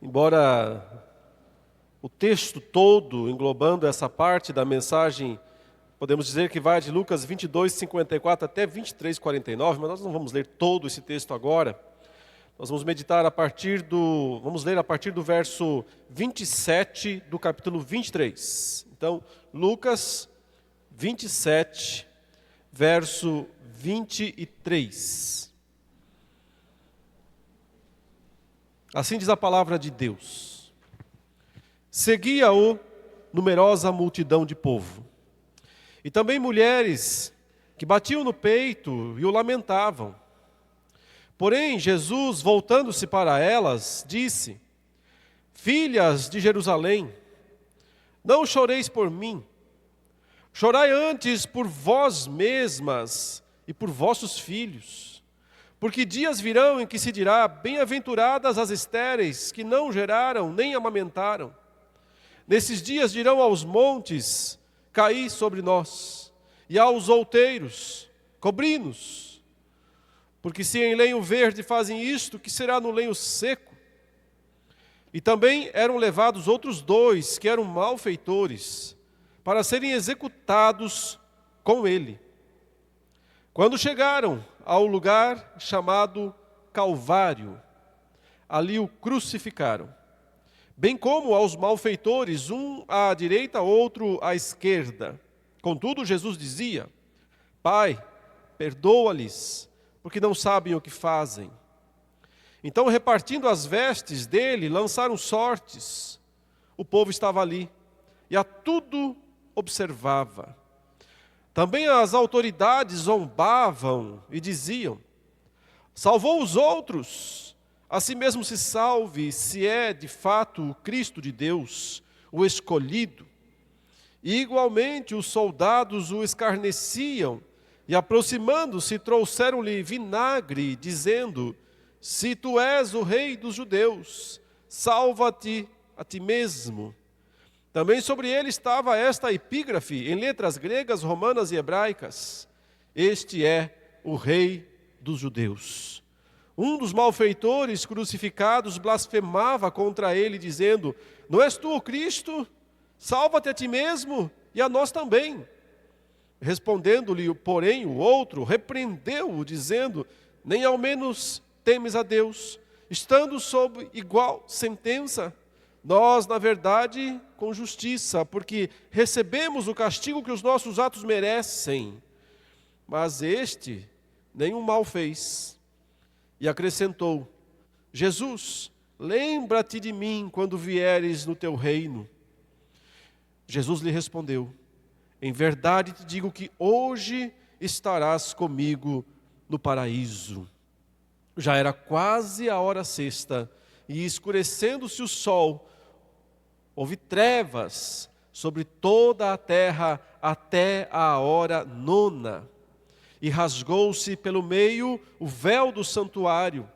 Embora o texto todo, englobando essa parte da mensagem, podemos dizer que vai de Lucas 22, 54 até 23, 49, mas nós não vamos ler todo esse texto agora. Nós vamos meditar vamos ler a partir do verso 27 do capítulo 23. Então, Lucas 27, verso 23. Assim diz a palavra de Deus. Seguia-o numerosa multidão de povo, e também mulheres que batiam no peito e o lamentavam. Porém, Jesus, voltando-se para elas, disse: Filhas de Jerusalém, não choreis por mim, chorai antes por vós mesmas e por vossos filhos. Porque dias virão em que se dirá: bem-aventuradas as estéreis, que não geraram nem amamentaram. Nesses dias dirão aos montes: caí sobre nós, e aos outeiros: cobri-nos. Porque se em lenho verde fazem isto, que será no lenho seco? E também eram levados outros dois, que eram malfeitores, para serem executados com ele. Quando chegaram ao lugar chamado Calvário, ali o crucificaram, bem como aos malfeitores, um à direita, outro à esquerda. Contudo, Jesus dizia: Pai, perdoa-lhes, porque não sabem o que fazem. Então, repartindo as vestes dele, lançaram sortes. O povo estava ali, e a tudo observava. Também as autoridades zombavam e diziam: salvou os outros, a si mesmo se salve, se é de fato o Cristo de Deus, o escolhido. E igualmente os soldados o escarneciam, e aproximando-se trouxeram-lhe vinagre, dizendo: se tu és o rei dos judeus, salva-te a ti mesmo. Também sobre ele estava esta epígrafe, em letras gregas, romanas e hebraicas: este é o rei dos judeus. Um dos malfeitores crucificados blasfemava contra ele, dizendo: não és tu o Cristo? Salva-te a ti mesmo e a nós também. Respondendo-lhe, porém, o outro repreendeu-o, dizendo: nem ao menos temes a Deus, estando sob igual sentença? Nós, na verdade, com justiça, porque recebemos o castigo que os nossos atos merecem. Mas este nenhum mal fez. E acrescentou: Jesus, lembra-te de mim quando vieres no teu reino. Jesus lhe respondeu: em verdade te digo que hoje estarás comigo no paraíso. Já era quase a hora sexta, e escurecendo-se o sol, houve trevas sobre toda a terra até a hora nona. E rasgou-se pelo meio o véu do santuário.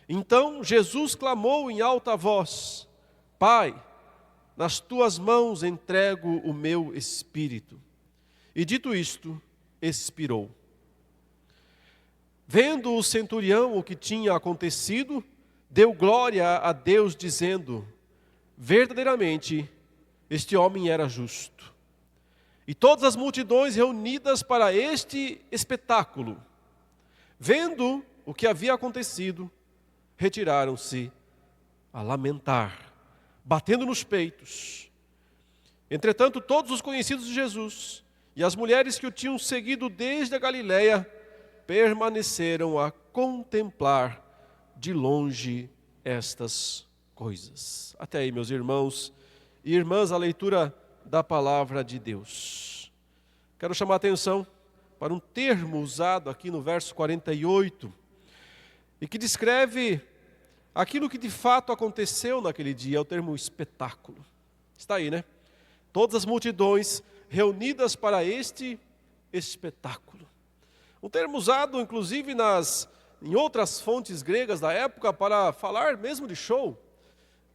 Então Jesus clamou em alta voz: Pai, nas tuas mãos entrego o meu espírito. E dito isto, expirou. Vendo o centurião o que tinha acontecido, deu glória a Deus, dizendo: verdadeiramente, este homem era justo. E todas as multidões reunidas para este espetáculo, vendo o que havia acontecido, retiraram-se a lamentar, batendo nos peitos. Entretanto, todos os conhecidos de Jesus e as mulheres que o tinham seguido desde a Galileia permaneceram a contemplar de longe estas coisas. Até aí, meus irmãos e irmãs, a leitura da palavra de Deus. Quero chamar a atenção para um termo usado aqui no verso 48 e que descreve aquilo que de fato aconteceu naquele dia, é o termo espetáculo. Está aí, né? Todas as multidões reunidas para este espetáculo. Um termo usado, inclusive, em outras fontes gregas da época para falar mesmo de show,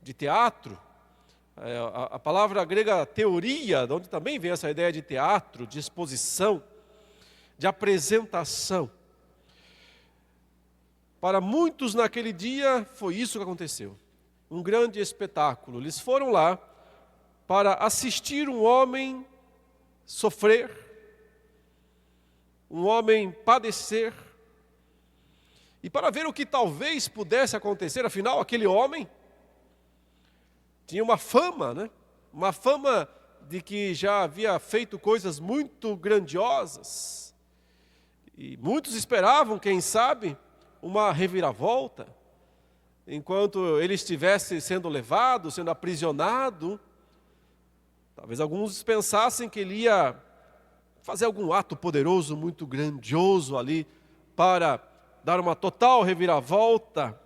de teatro. A palavra grega teoria, de onde também vem essa ideia de teatro, de exposição, de apresentação. Para muitos naquele dia foi isso que aconteceu. Um grande espetáculo. Eles foram lá para assistir um homem sofrer, um homem padecer, e para ver o que talvez pudesse acontecer. Afinal, aquele homem tinha uma fama, né? Uma fama de que já havia feito coisas muito grandiosas. E muitos esperavam, quem sabe, uma reviravolta. Enquanto ele estivesse sendo levado, sendo aprisionado, talvez alguns pensassem que ele ia fazer algum ato poderoso, muito grandioso ali, para dar uma total reviravolta.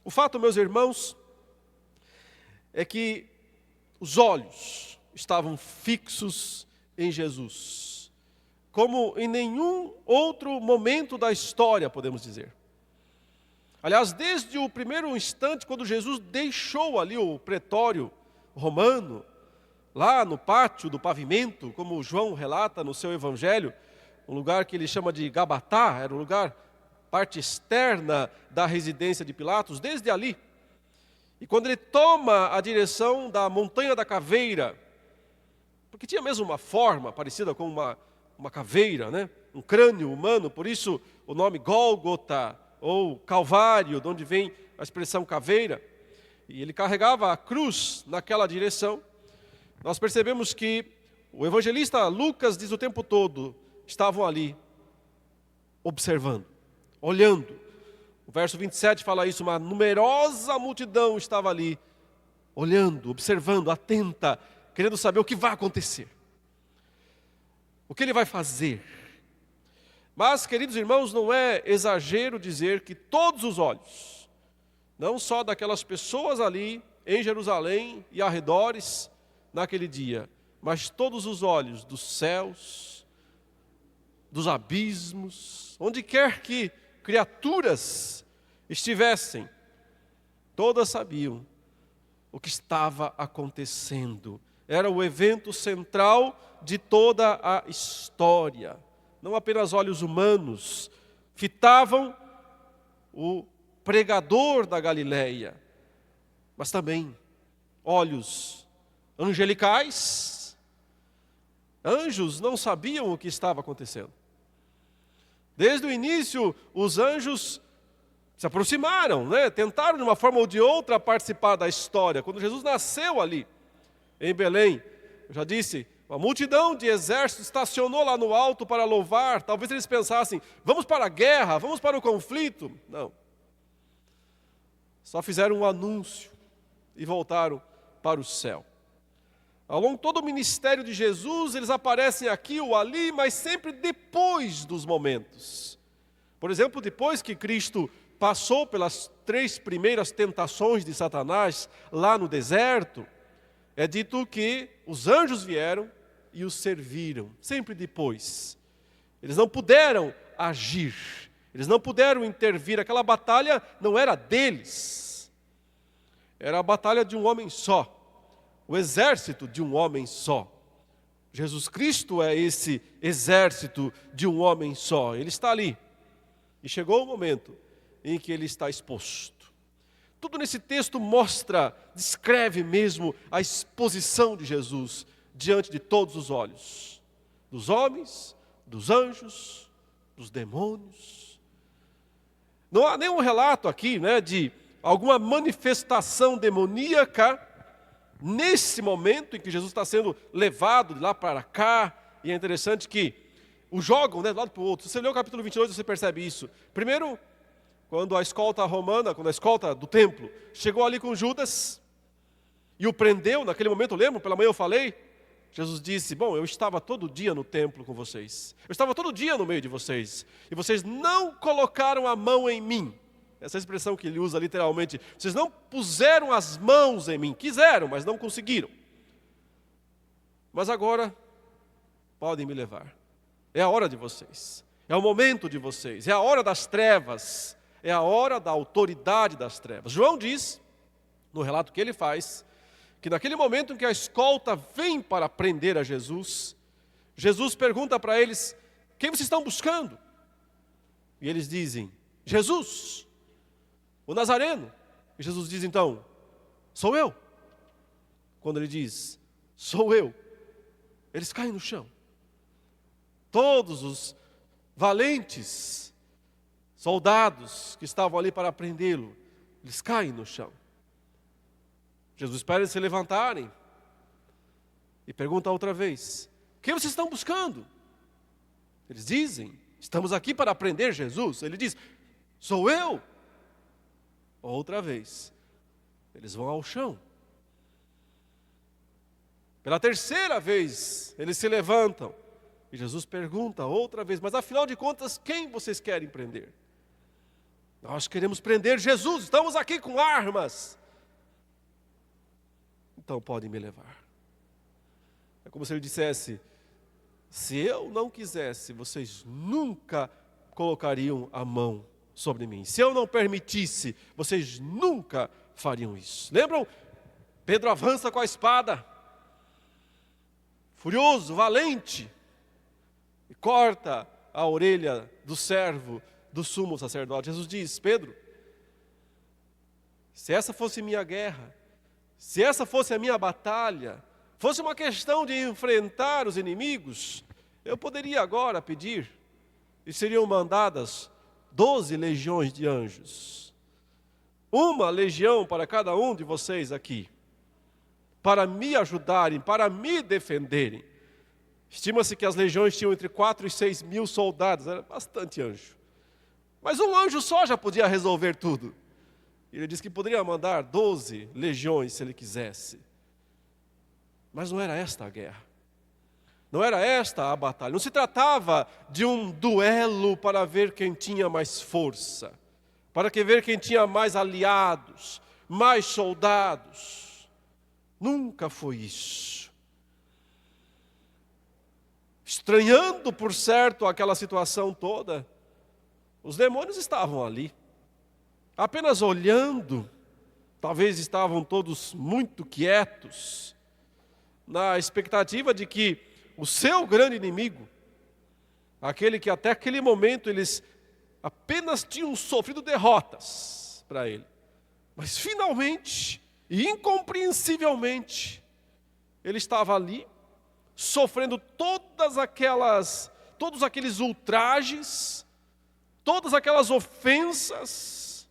O fato, meus irmãos, é que os olhos estavam fixos em Jesus, como em nenhum outro momento da história, podemos dizer. Aliás, desde o primeiro instante, quando Jesus deixou ali o pretório romano, lá no pátio do pavimento, como João relata no seu evangelho, um lugar que ele chama de Gabatá, era um lugar, parte externa da residência de Pilatos, desde ali. E quando ele toma a direção da Montanha da Caveira, porque tinha mesmo uma forma parecida com uma caveira, né? Um crânio humano, por isso o nome Gólgota, ou Calvário, de onde vem a expressão caveira. E ele carregava a cruz naquela direção. Nós percebemos que o evangelista Lucas diz o tempo todo, estavam ali, observando, olhando. O verso 27 fala isso, uma numerosa multidão estava ali, olhando, observando, atenta, querendo saber o que vai acontecer. O que ele vai fazer. Mas, queridos irmãos, não é exagero dizer que todos os olhos, não só daquelas pessoas ali em Jerusalém e arredores naquele dia, mas todos os olhos dos céus, dos abismos, onde quer que criaturas estivessem, todas sabiam o que estava acontecendo. Era o evento central de toda a história. Não apenas olhos humanos fitavam o pregador da Galileia, mas também olhos angelicais. Anjos não sabiam o que estava acontecendo. Desde o início, os anjos se aproximaram, né? Tentaram de uma forma ou de outra participar da história. Quando Jesus nasceu ali, em Belém, eu já disse, uma multidão de exércitos estacionou lá no alto para louvar. Talvez eles pensassem, vamos para a guerra, vamos para o conflito. Não. Só fizeram um anúncio e voltaram para o céu. Ao longo de todo o ministério de Jesus, eles aparecem aqui ou ali, mas sempre depois dos momentos. Por exemplo, depois que Cristo passou pelas 3 primeiras tentações de Satanás lá no deserto, é dito que os anjos vieram e os serviram, sempre depois. Eles não puderam agir, eles não puderam intervir, aquela batalha não era deles, era a batalha de um homem só, o exército de um homem só. Jesus Cristo é esse exército de um homem só, ele está ali, e chegou o momento em que ele está exposto. Tudo nesse texto mostra, descreve mesmo a exposição de Jesus diante de todos os olhos, dos homens, dos anjos, dos demônios. Não há nenhum relato aqui, né, de alguma manifestação demoníaca nesse momento em que Jesus está sendo levado de lá para cá. E é interessante que o jogam, né, de um lado para o outro. Se você lê o capítulo 22, você percebe isso. Primeiro, quando a escolta romana, quando a escolta do templo chegou ali com Judas e o prendeu, naquele momento, lembra? Pela manhã eu falei, Jesus disse, bom, eu estava todo dia no templo com vocês, eu estava todo dia no meio de vocês, e vocês não colocaram a mão em mim. Essa expressão que ele usa literalmente, vocês não puseram as mãos em mim, quiseram, mas não conseguiram. Mas agora, podem me levar, é a hora de vocês, é o momento de vocês, é a hora das trevas, é a hora da autoridade das trevas. João diz, no relato que ele faz, que naquele momento em que a escolta vem para prender a Jesus, Jesus pergunta para eles, quem vocês estão buscando? E eles dizem, Jesus. o Nazareno. E Jesus diz então, sou eu. Quando ele diz, sou eu, eles caem no chão. Todos os valentes soldados que estavam ali para prendê-lo, eles caem no chão. Jesus espera eles se levantarem e pergunta outra vez, o que vocês estão buscando? Eles dizem, estamos aqui para prender Jesus. Ele diz, sou eu. Outra vez, eles vão ao chão. Pela terceira vez, eles se levantam. E Jesus pergunta outra vez, mas afinal de contas, quem vocês querem prender? Nós queremos prender Jesus, estamos aqui com armas. Então podem me levar. É como se ele dissesse, se eu não quisesse, vocês nunca colocariam a mão sobre mim. Se eu não permitisse, vocês nunca fariam isso. Lembram? Pedro avança com a espada, furioso, valente, e corta a orelha do servo do sumo sacerdote. Jesus diz, Pedro, se essa fosse minha guerra, se essa fosse a minha batalha, fosse uma questão de enfrentar os inimigos, eu poderia agora pedir, e seriam mandadas 12 legiões de anjos. Uma legião para cada um de vocês aqui, para me ajudarem, para me defenderem. Estima-se que as legiões tinham entre 4 e 6 mil soldados, era bastante anjo. Mas um anjo só já podia resolver tudo. Ele disse que poderia mandar 12 legiões se ele quisesse. Mas não era esta a guerra. Não era esta a batalha. Não se tratava de um duelo para ver quem tinha mais força, para ver quem tinha mais aliados, mais soldados. Nunca foi isso. Estranhando, por certo, aquela situação toda, os demônios estavam ali, apenas olhando. Talvez estavam todos muito quietos, na expectativa de que o seu grande inimigo, aquele que até aquele momento eles apenas tinham sofrido derrotas para ele, mas finalmente e incompreensivelmente ele estava ali, sofrendo todos aqueles ultrajes, todas aquelas ofensas.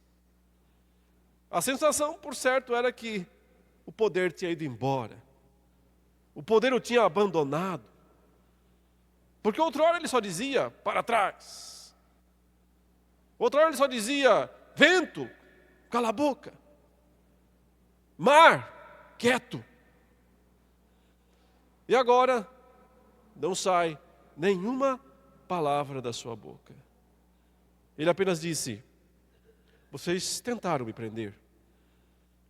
A sensação, por certo, era que o poder tinha ido embora, o poder o tinha abandonado. Porque outrora ele só dizia, para trás. Outrora ele só dizia, vento, cala a boca. Mar, quieto. E agora, não sai nenhuma palavra da sua boca. Ele apenas disse, vocês tentaram me prender.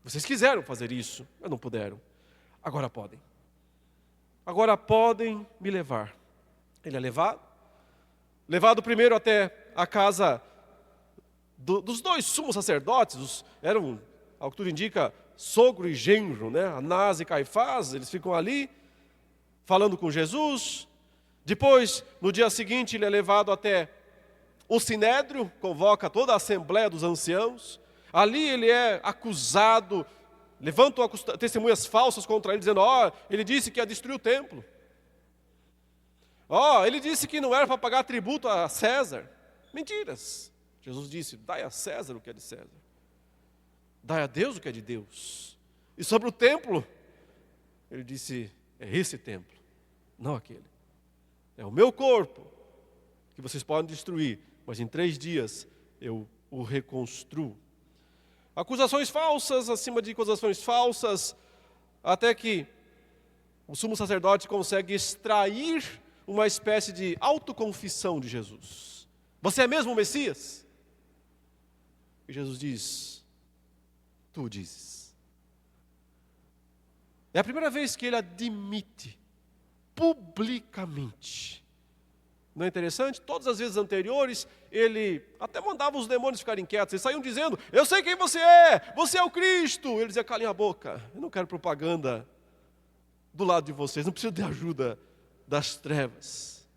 Vocês quiseram fazer isso, mas não puderam. Agora podem. Agora podem me levar. Ele é levado primeiro até a casa dos dois sumos sacerdotes, eram, ao que tudo indica, sogro e genro, né? Anás e Caifás, eles ficam ali, falando com Jesus. Depois, no dia seguinte, ele é levado até o Sinédrio, convoca toda a Assembleia dos Anciãos. Ali ele é acusado, levantam testemunhas falsas contra ele, dizendo, ele disse que ia destruir o templo. Ele disse que não era para pagar tributo a César. Mentiras. Jesus disse, dai a César o que é de César. Dai a Deus o que é de Deus. E sobre o templo, ele disse, é esse templo, não aquele. É o meu corpo, que vocês podem destruir, mas em 3 dias eu o reconstruo. Acusações falsas, acima de acusações falsas, até que o sumo sacerdote consegue extrair uma espécie de autoconfissão de Jesus. Você é mesmo o Messias? E Jesus diz, tu dizes. É a primeira vez que ele admite publicamente. Não é interessante? Todas as vezes anteriores, ele até mandava os demônios ficarem quietos. Eles saíam dizendo, eu sei quem você é o Cristo. Ele dizia, calem a boca, eu não quero propaganda do lado de vocês, não preciso de ajuda das trevas.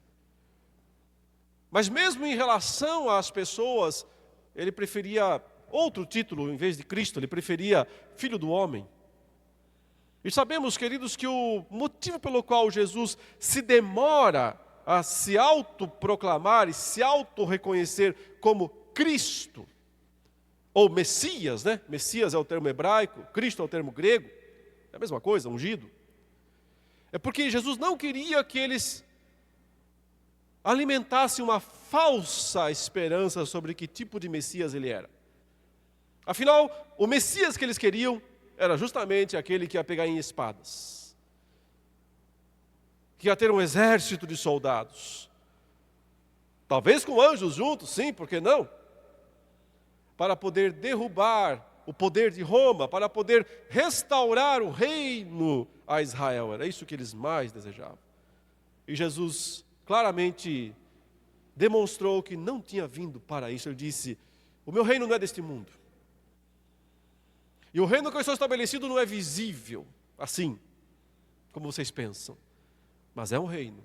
Mas mesmo em relação às pessoas, ele preferia outro título em vez de Cristo, ele preferia Filho do Homem. E sabemos, queridos, que o motivo pelo qual Jesus se demora a se autoproclamar e se autorreconhecer como Cristo, ou Messias, né? Messias é o termo hebraico, Cristo é o termo grego, é a mesma coisa, ungido. É porque Jesus não queria que eles alimentassem uma falsa esperança sobre que tipo de Messias ele era. Afinal, o Messias que eles queriam era justamente aquele que ia pegar em espadas, que ia ter um exército de soldados, talvez com anjos juntos, sim, por que não? Para poder derrubar o poder de Roma, para poder restaurar o reino a Israel. Era isso que eles mais desejavam. E Jesus claramente demonstrou que não tinha vindo para isso. Ele disse: o meu reino não é deste mundo. E o reino que eu estou estabelecido não é visível, assim, como vocês pensam. Mas é um reino,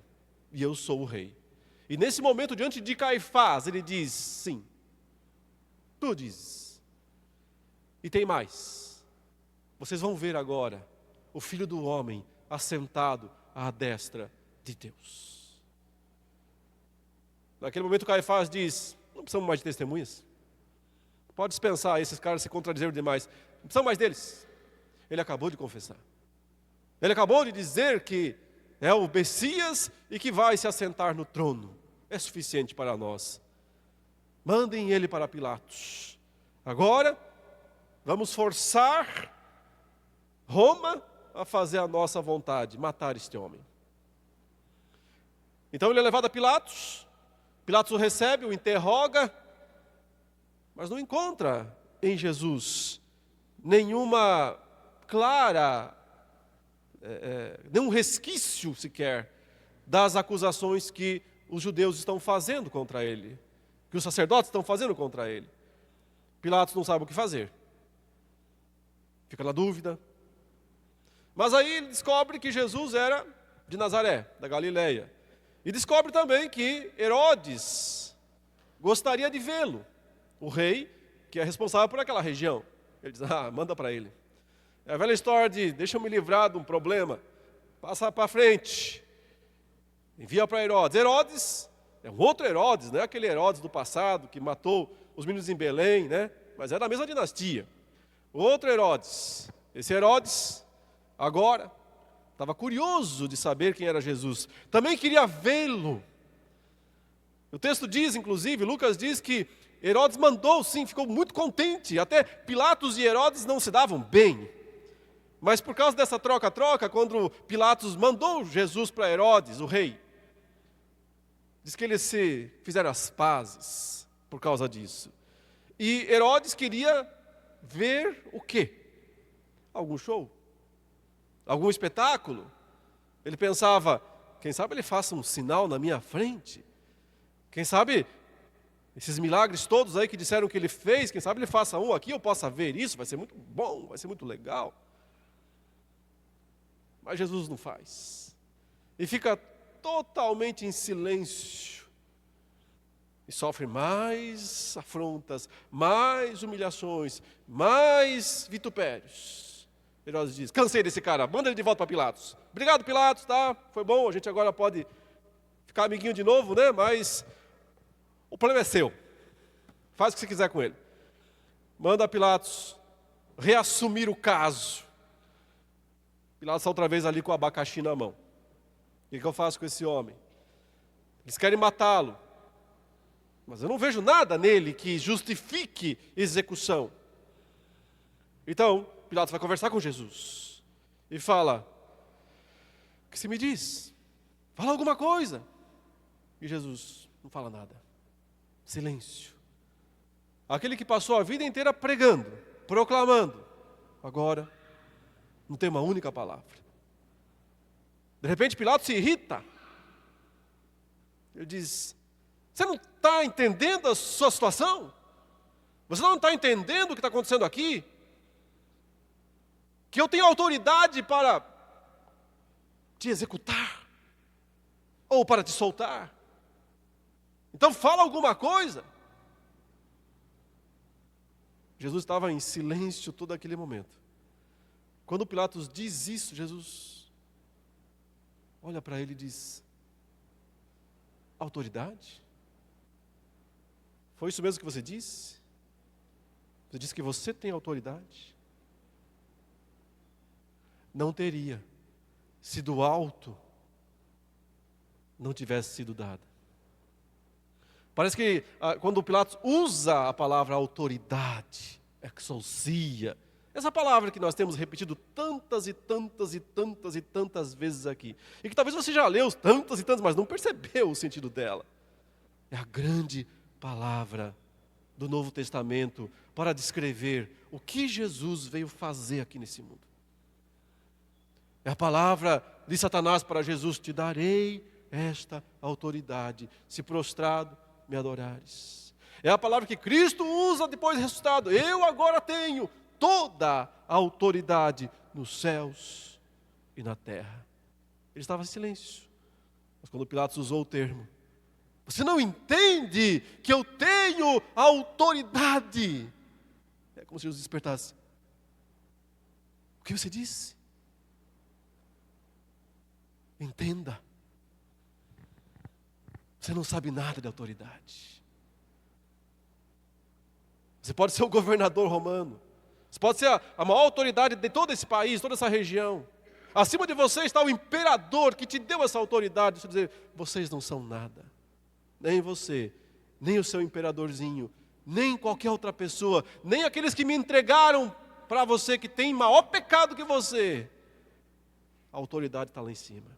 e eu sou o rei. E nesse momento, diante de Caifás, ele diz: sim, tu dizes. E tem mais. Vocês vão ver agora o Filho do Homem assentado à destra de Deus. Naquele momento, Caifás diz: não precisamos mais de testemunhas. Pode dispensar, esses caras se contradizeram demais. Não precisamos mais deles. Ele acabou de confessar. Ele acabou de dizer que é o Messias e que vai se assentar no trono. É suficiente para nós. Mandem ele para Pilatos. Agora, vamos forçar Roma a fazer a nossa vontade, matar este homem. Então ele é levado a Pilatos. Pilatos o recebe, o interroga, mas não encontra em Jesus nenhuma clara, nenhum resquício sequer das acusações que os judeus estão fazendo contra ele, que os sacerdotes estão fazendo contra ele. Pilatos não sabe o que fazer, fica na dúvida. Mas aí ele descobre que Jesus era de Nazaré, da Galileia. E descobre também que Herodes gostaria de vê-lo, o rei que é responsável por aquela região. Ele diz: manda para ele. É a velha história de: deixa eu me livrar de um problema, passa para frente, envia para Herodes. Herodes é um outro Herodes, não é aquele Herodes do passado que matou os meninos em Belém, né? Mas é da mesma dinastia. O outro Herodes, esse Herodes agora estava curioso de saber quem era Jesus, também queria vê-lo. O texto diz, inclusive, Lucas diz que Herodes mandou, sim, ficou muito contente. Até Pilatos e Herodes não se davam bem. Mas por causa dessa troca-troca, quando Pilatos mandou Jesus para Herodes, o rei, diz que eles se fizeram as pazes por causa disso. E Herodes queria ver o quê? Algum show? Algum espetáculo? Ele pensava: quem sabe ele faça um sinal na minha frente? Quem sabe esses milagres todos aí que disseram que ele fez, quem sabe ele faça um aqui, eu possa ver isso, vai ser muito bom, vai ser muito legal. Mas Jesus não faz. E fica totalmente em silêncio. E sofre mais afrontas, mais humilhações, mais vitupérios. Herodes diz: cansei desse cara, manda ele de volta para Pilatos. Obrigado, Pilatos, tá? Foi bom, a gente agora pode ficar amiguinho de novo, né? Mas o problema é seu. Faz o que você quiser com ele. Manda Pilatos reassumir o caso. Pilatos está outra vez ali com o abacaxi na mão. O que eu faço com esse homem? Eles querem matá-lo. Mas eu não vejo nada nele que justifique execução. Então, Pilatos vai conversar com Jesus. E fala: o que você me diz? Fala alguma coisa. E Jesus não fala nada. Silêncio. Aquele que passou a vida inteira pregando, proclamando, agora não tem uma única palavra. De repente Pilatos se irrita. Ele diz: você não está entendendo a sua situação? Você não está entendendo o que está acontecendo aqui? Que eu tenho autoridade para te executar ou para te soltar. Então fala alguma coisa. Jesus estava em silêncio todo aquele momento. Quando Pilatos diz isso, Jesus olha para ele e diz: autoridade? Foi isso mesmo que você disse? Você disse que você tem autoridade? Não teria, se do alto não tivesse sido dada. Parece que quando Pilatos usa a palavra autoridade, exousia, essa palavra que nós temos repetido tantas e tantas e tantas e tantas vezes aqui, e que talvez você já leu tantas e tantas, mas não percebeu o sentido dela, é a grande palavra do Novo Testamento para descrever o que Jesus veio fazer aqui nesse mundo. É a palavra de Satanás para Jesus: te darei esta autoridade, se prostrado me adorares. É a palavra que Cristo usa depois de ressuscitado: eu agora tenho toda a autoridade nos céus e na terra. Ele estava em silêncio, mas quando Pilatos usou o termo: você não entende que eu tenho autoridade? É como se Jesus despertasse: o que você disse? Entenda. Você não sabe nada de autoridade. Você pode ser o governador romano. Você pode ser a maior autoridade de todo esse país, toda essa região. Acima de você está o imperador que te deu essa autoridade. Deixa eu dizer, vocês não são nada. Nem você, nem o seu imperadorzinho, nem qualquer outra pessoa, nem aqueles que me entregaram para você, que tem maior pecado que você. A autoridade está lá em cima.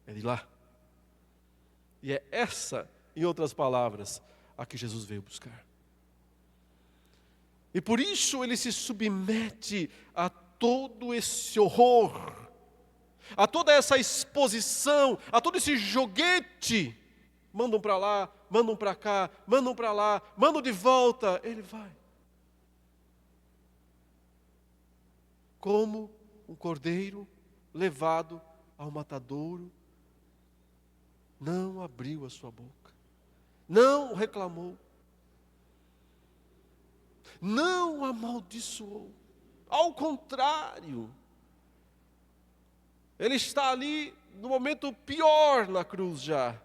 É de lá. E é essa, em outras palavras, a que Jesus veio buscar. E por isso ele se submete a todo esse horror, a toda essa exposição, a todo esse joguete. Mandam para lá, mandam para cá, mandam para lá, mandam de volta. Ele vai. Como um cordeiro levado ao matadouro, não abriu a sua boca, não reclamou, não amaldiçoou. Ao contrário, ele está ali no momento pior na cruz já.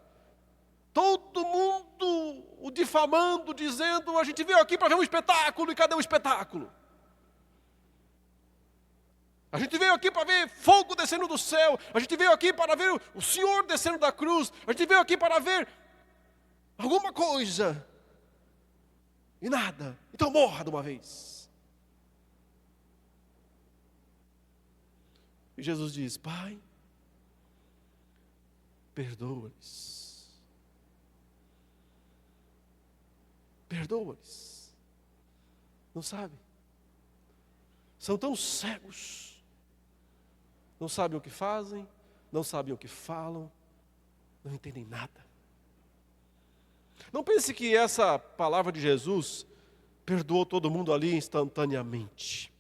Todo mundo o difamando, dizendo: a gente veio aqui para ver um espetáculo, e cadê o espetáculo? A gente veio aqui para ver fogo descendo do céu. A gente veio aqui para ver o Senhor descendo da cruz. A gente veio aqui para ver alguma coisa. E nada. Então morra de uma vez. E Jesus diz: Pai, perdoa-lhes. Perdoa-lhes. Não sabe? São tão cegos. Não sabem o que fazem, não sabem o que falam, não entendem nada. Não pense que essa palavra de Jesus perdoou todo mundo ali instantaneamente.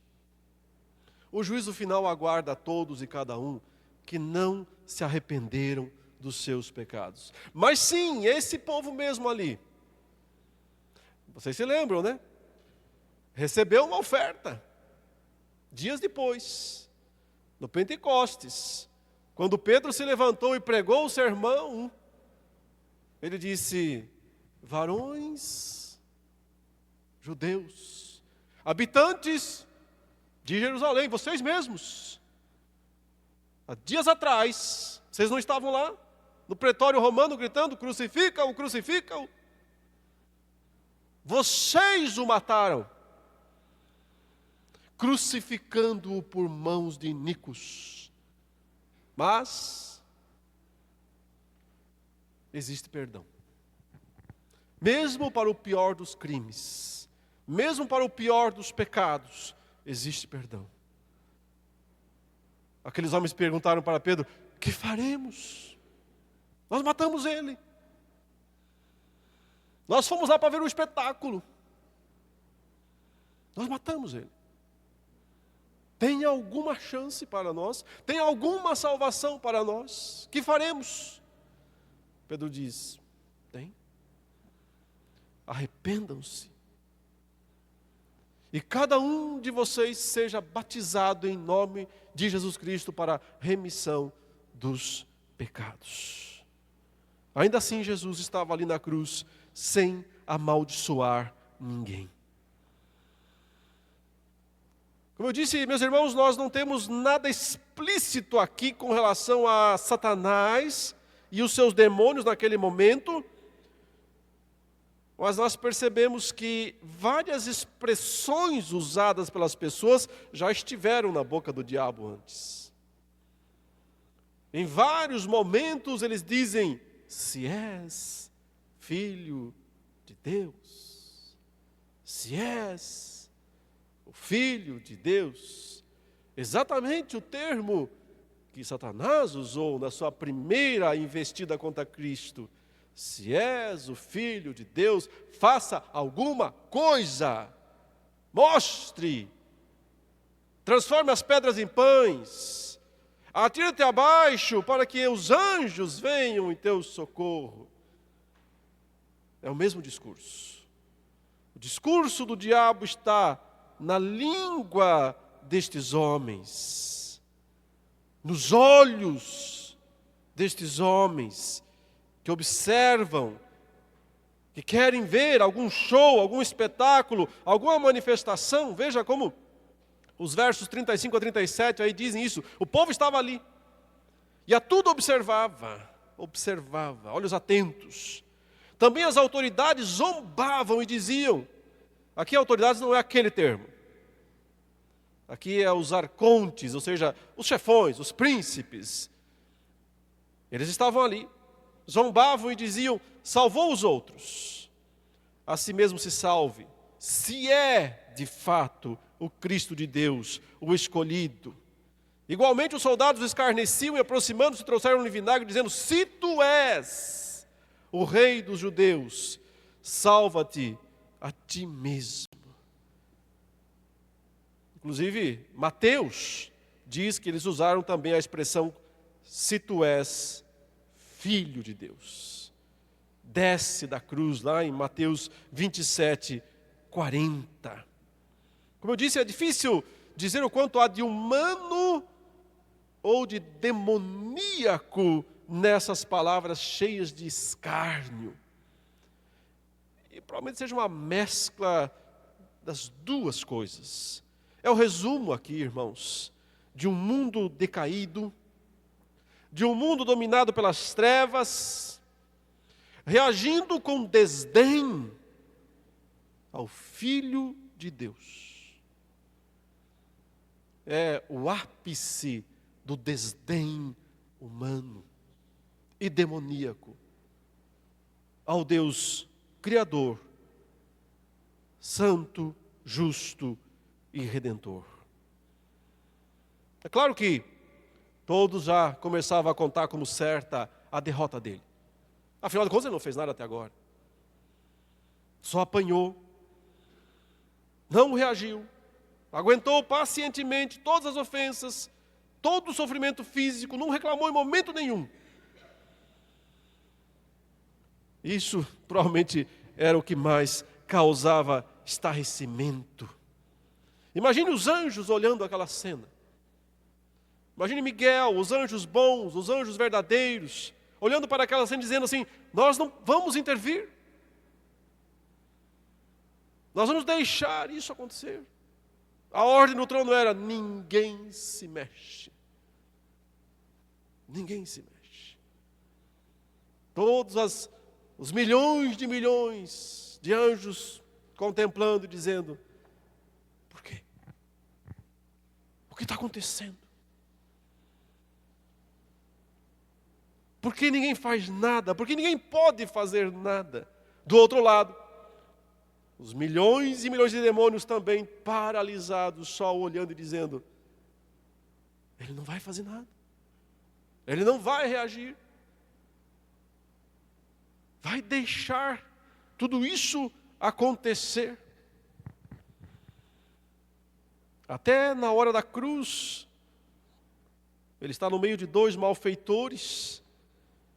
O juízo final aguarda a todos e cada um que não se arrependeram dos seus pecados. Mas sim, esse povo mesmo ali, vocês se lembram, né? Recebeu uma oferta, dias depois. No Pentecostes, quando Pedro se levantou e pregou o sermão, ele disse: varões judeus, habitantes de Jerusalém, vocês mesmos, há dias atrás, vocês não estavam lá no pretório romano gritando: crucifica-o, crucifica-o? Vocês o mataram, crucificando-o por mãos de iníquos. Mas existe perdão. Mesmo para o pior dos crimes, mesmo para o pior dos pecados, existe perdão. Aqueles homens perguntaram para Pedro: que faremos? Nós matamos ele. Nós fomos lá para ver o espetáculo. Nós matamos ele. Tem alguma chance para nós? Tem alguma salvação para nós? Que faremos? Pedro diz: tem. arrependam-se. E cada um de vocês seja batizado em nome de Jesus Cristo para a remissão dos pecados. Ainda assim, Jesus estava ali na cruz sem amaldiçoar ninguém. Como eu disse, meus irmãos, nós não temos nada explícito aqui com relação a Satanás e os seus demônios naquele momento, mas nós percebemos que várias expressões usadas pelas pessoas já estiveram na boca do diabo antes. Em vários momentos eles dizem: se és filho de Deus, se és o filho de Deus. Exatamente o termo que Satanás usou na sua primeira investida contra Cristo. Se és o Filho de Deus, faça alguma coisa. Mostre. Transforme as pedras em pães. Atira-te abaixo para que os anjos venham em teu socorro. É o mesmo discurso. O discurso do diabo está na língua destes homens, nos olhos destes homens, que observam, que querem ver algum show, algum espetáculo, alguma manifestação. Veja como os versos 35 a 37 aí dizem isso. O povo estava ali e a tudo observava, olhos atentos. Também as autoridades zombavam e diziam, aqui autoridades não é aquele termo, aqui é os arcontes, ou seja, os chefões, os príncipes. Eles estavam ali, zombavam e diziam: salvou os outros, a si mesmo se salve, se é de fato o Cristo de Deus, o escolhido. Igualmente os soldados escarneciam e aproximando-se trouxeram-lhe vinagre, dizendo: se tu és o rei dos judeus, salva-te a ti mesmo. Inclusive, Mateus diz que eles usaram também a expressão: se tu és Filho de Deus. Desce da cruz, lá em Mateus 27, 40. Como eu disse, é difícil dizer o quanto há de humano ou de demoníaco nessas palavras cheias de escárnio. E provavelmente seja uma mescla das duas coisas. É o resumo aqui, irmãos, de um mundo decaído, de um mundo dominado pelas trevas, reagindo com desdém ao Filho de Deus. É o ápice do desdém humano e demoníaco ao Deus Criador, Santo, Justo e Redentor. É claro que todos já começavam a contar como certa a derrota dele. Afinal de contas, ele não fez nada até agora. Só apanhou, não reagiu, aguentou pacientemente todas as ofensas, todo o sofrimento físico, não reclamou em momento nenhum. Isso provavelmente era o que mais causava estarrecimento. Imagine os anjos olhando aquela cena. Imagine Miguel, os anjos bons, os anjos verdadeiros, olhando para aquela cena e dizendo assim: nós não vamos intervir. Nós vamos deixar isso acontecer. A ordem no trono era: ninguém se mexe. Ninguém se mexe. Todos os milhões de anjos contemplando e dizendo: por quê? O que está acontecendo? Por que ninguém faz nada? Por que ninguém pode fazer nada? Do outro lado, os milhões e milhões de demônios também paralisados, só olhando e dizendo: ele não vai fazer nada. Ele não vai reagir. Vai deixar tudo isso acontecer. Até na hora da cruz, ele está no meio de dois malfeitores.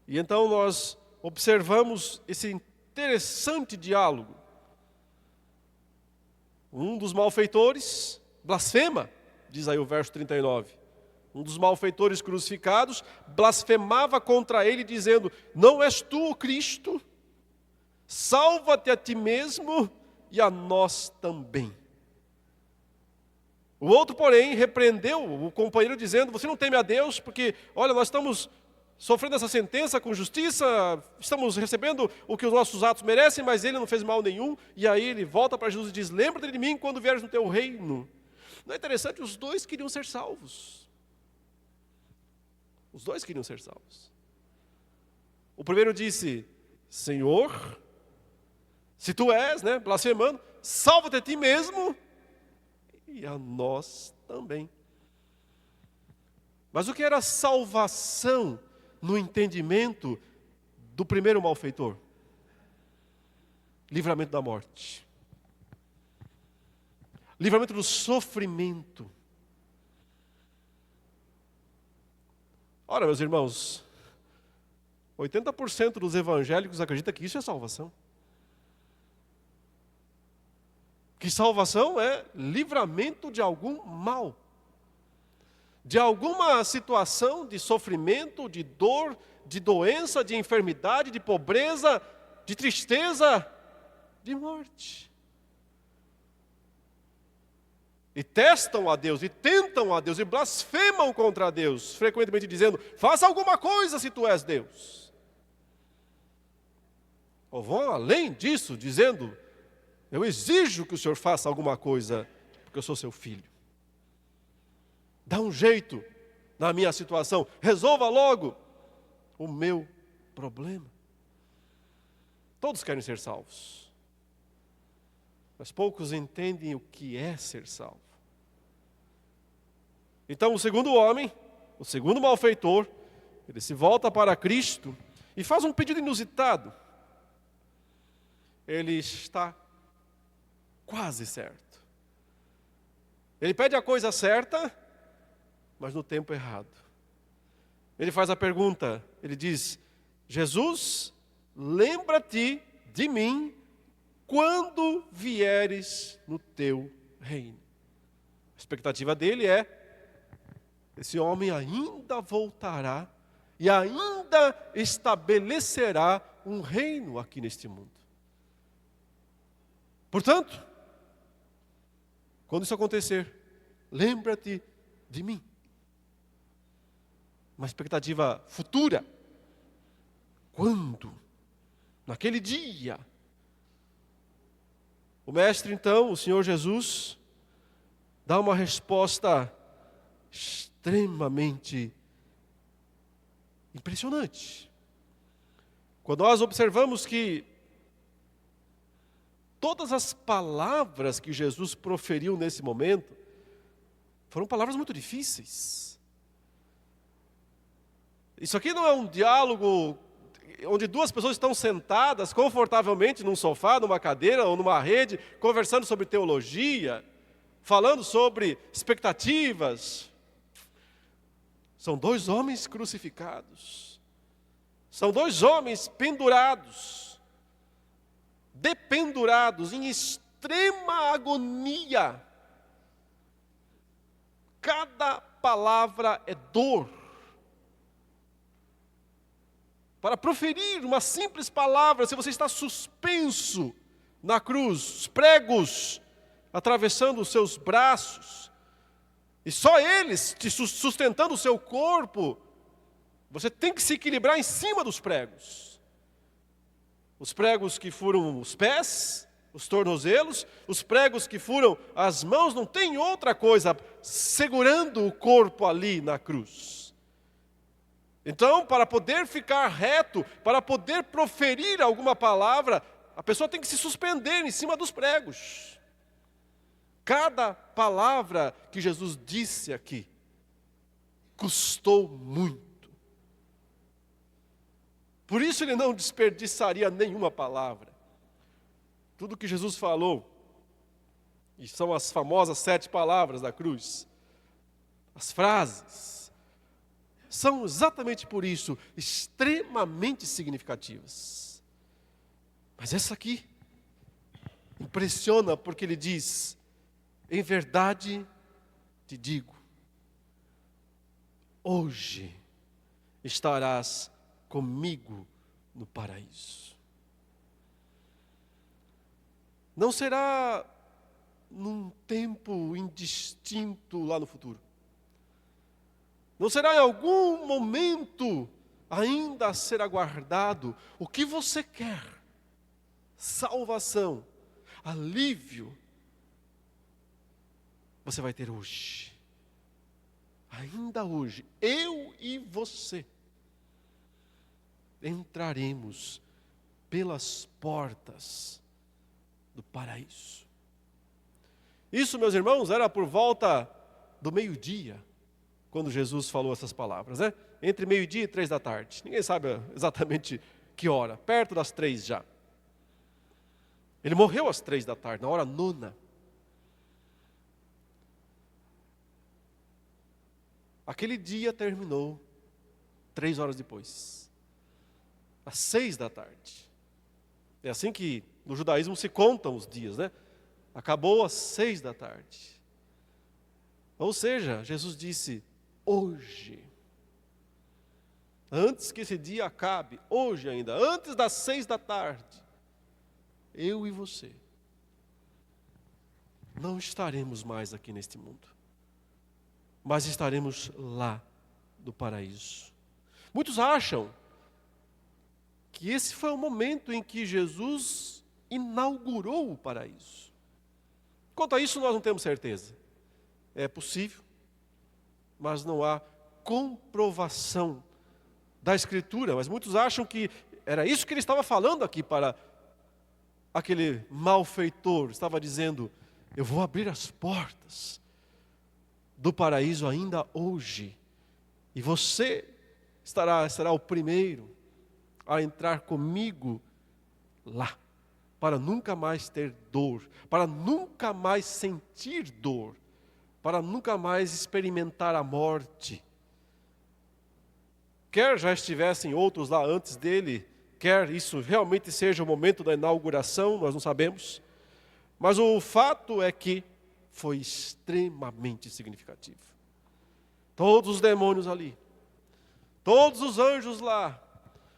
E então nós observamos esse interessante diálogo. Um dos malfeitores blasfema, diz aí o verso 39. Um dos malfeitores crucificados blasfemava contra ele, dizendo: não és tu o Cristo? Salva-te a ti mesmo e a nós também. O outro, porém, repreendeu o companheiro, dizendo: você não teme a Deus, porque, olha, nós estamos sofrendo essa sentença com justiça, estamos recebendo o que os nossos atos merecem, mas ele não fez mal nenhum. E aí ele volta para Jesus e diz: lembra-te de mim quando vieres no teu reino. Não é interessante? Os dois queriam ser salvos. Os dois queriam ser salvos. O primeiro disse: Senhor, se tu és, blasfemando, salva-te a ti mesmo e a nós também. Mas o que era salvação no entendimento do primeiro malfeitor? Livramento da morte. Livramento do sofrimento. Ora, meus irmãos, 80% dos evangélicos acreditam que isso é salvação. Que salvação é livramento de algum mal. De alguma situação de sofrimento, de dor, de doença, de enfermidade, de pobreza, de tristeza, de morte. E testam a Deus, e tentam a Deus, e blasfemam contra Deus, frequentemente dizendo: faça alguma coisa se tu és Deus. Ou vão além disso, dizendo: eu exijo que o Senhor faça alguma coisa, porque eu sou seu filho. Dá um jeito na minha situação, resolva logo o meu problema. Todos querem ser salvos, mas poucos entendem o que é ser salvo. Então o segundo homem, o segundo malfeitor, ele se volta para Cristo e faz um pedido inusitado. Ele está quase certo. Ele pede a coisa certa, mas no tempo errado. Ele faz a pergunta, ele diz: Jesus, lembra-te de mim quando vieres no teu reino. A expectativa dele é: esse homem ainda voltará e ainda estabelecerá um reino aqui neste mundo. Portanto, quando isso acontecer, lembra-te de mim. Uma expectativa futura. Quando? Naquele dia. O mestre, então, o Senhor Jesus, dá uma resposta extremamente impressionante. Quando nós observamos que todas as palavras que Jesus proferiu nesse momento foram palavras muito difíceis. Isso aqui não é um diálogo onde duas pessoas estão sentadas confortavelmente num sofá, numa cadeira ou numa rede, conversando sobre teologia, falando sobre expectativas. São dois homens crucificados. São dois homens pendurados, dependurados, em extrema agonia. Cada palavra é dor. Para proferir uma simples palavra, se você está suspenso na cruz, os pregos atravessando os seus braços, e só eles te sustentando o seu corpo, você tem que se equilibrar em cima dos pregos. Os pregos que furam os pés, os tornozelos, os pregos que furam as mãos, não tem outra coisa segurando o corpo ali na cruz. Então, para poder ficar reto, para poder proferir alguma palavra, a pessoa tem que se suspender em cima dos pregos. Cada palavra que Jesus disse aqui custou muito. Por isso ele não desperdiçaria nenhuma palavra. Tudo que Jesus falou, e são as famosas 7 palavras da cruz, as frases, são exatamente por isso extremamente significativas. Mas essa aqui impressiona porque ele diz: Em verdade te digo, hoje estarás comigo no paraíso. Não será num tempo indistinto lá no futuro. Não será em algum momento ainda a ser aguardado o que você quer. Salvação, alívio, você vai ter hoje. Ainda hoje, eu e você entraremos pelas portas do paraíso. Isso, meus irmãos, era por volta do meio-dia, quando Jesus falou essas palavras, né? Entre meio-dia e 3 da tarde. Ninguém sabe exatamente que hora, perto das 3 já. Ele morreu às 3 da tarde, na hora nona. Aquele dia terminou 3 horas depois, às 6 da tarde. É assim que no judaísmo se contam os dias, né? Acabou às 6 da tarde. Ou seja, Jesus disse, hoje. Antes que esse dia acabe, hoje ainda, antes das 6 da tarde, eu e você não estaremos mais aqui neste mundo, mas estaremos lá do paraíso. Muitos acham que esse foi o momento em que Jesus inaugurou o paraíso. Quanto a isso, nós não temos certeza. É possível, mas não há comprovação da Escritura. Mas muitos acham que era isso que ele estava falando aqui para aquele malfeitor. Estava dizendo, eu vou abrir as portas do paraíso ainda hoje. E você será o primeiro a entrar comigo lá. Para nunca mais ter dor, para nunca mais sentir dor, para nunca mais experimentar a morte. Quer já estivessem outros lá antes dele, quer isso realmente seja o momento da inauguração, nós não sabemos. Mas o fato é que foi extremamente significativo. Todos os demônios ali, todos os anjos lá,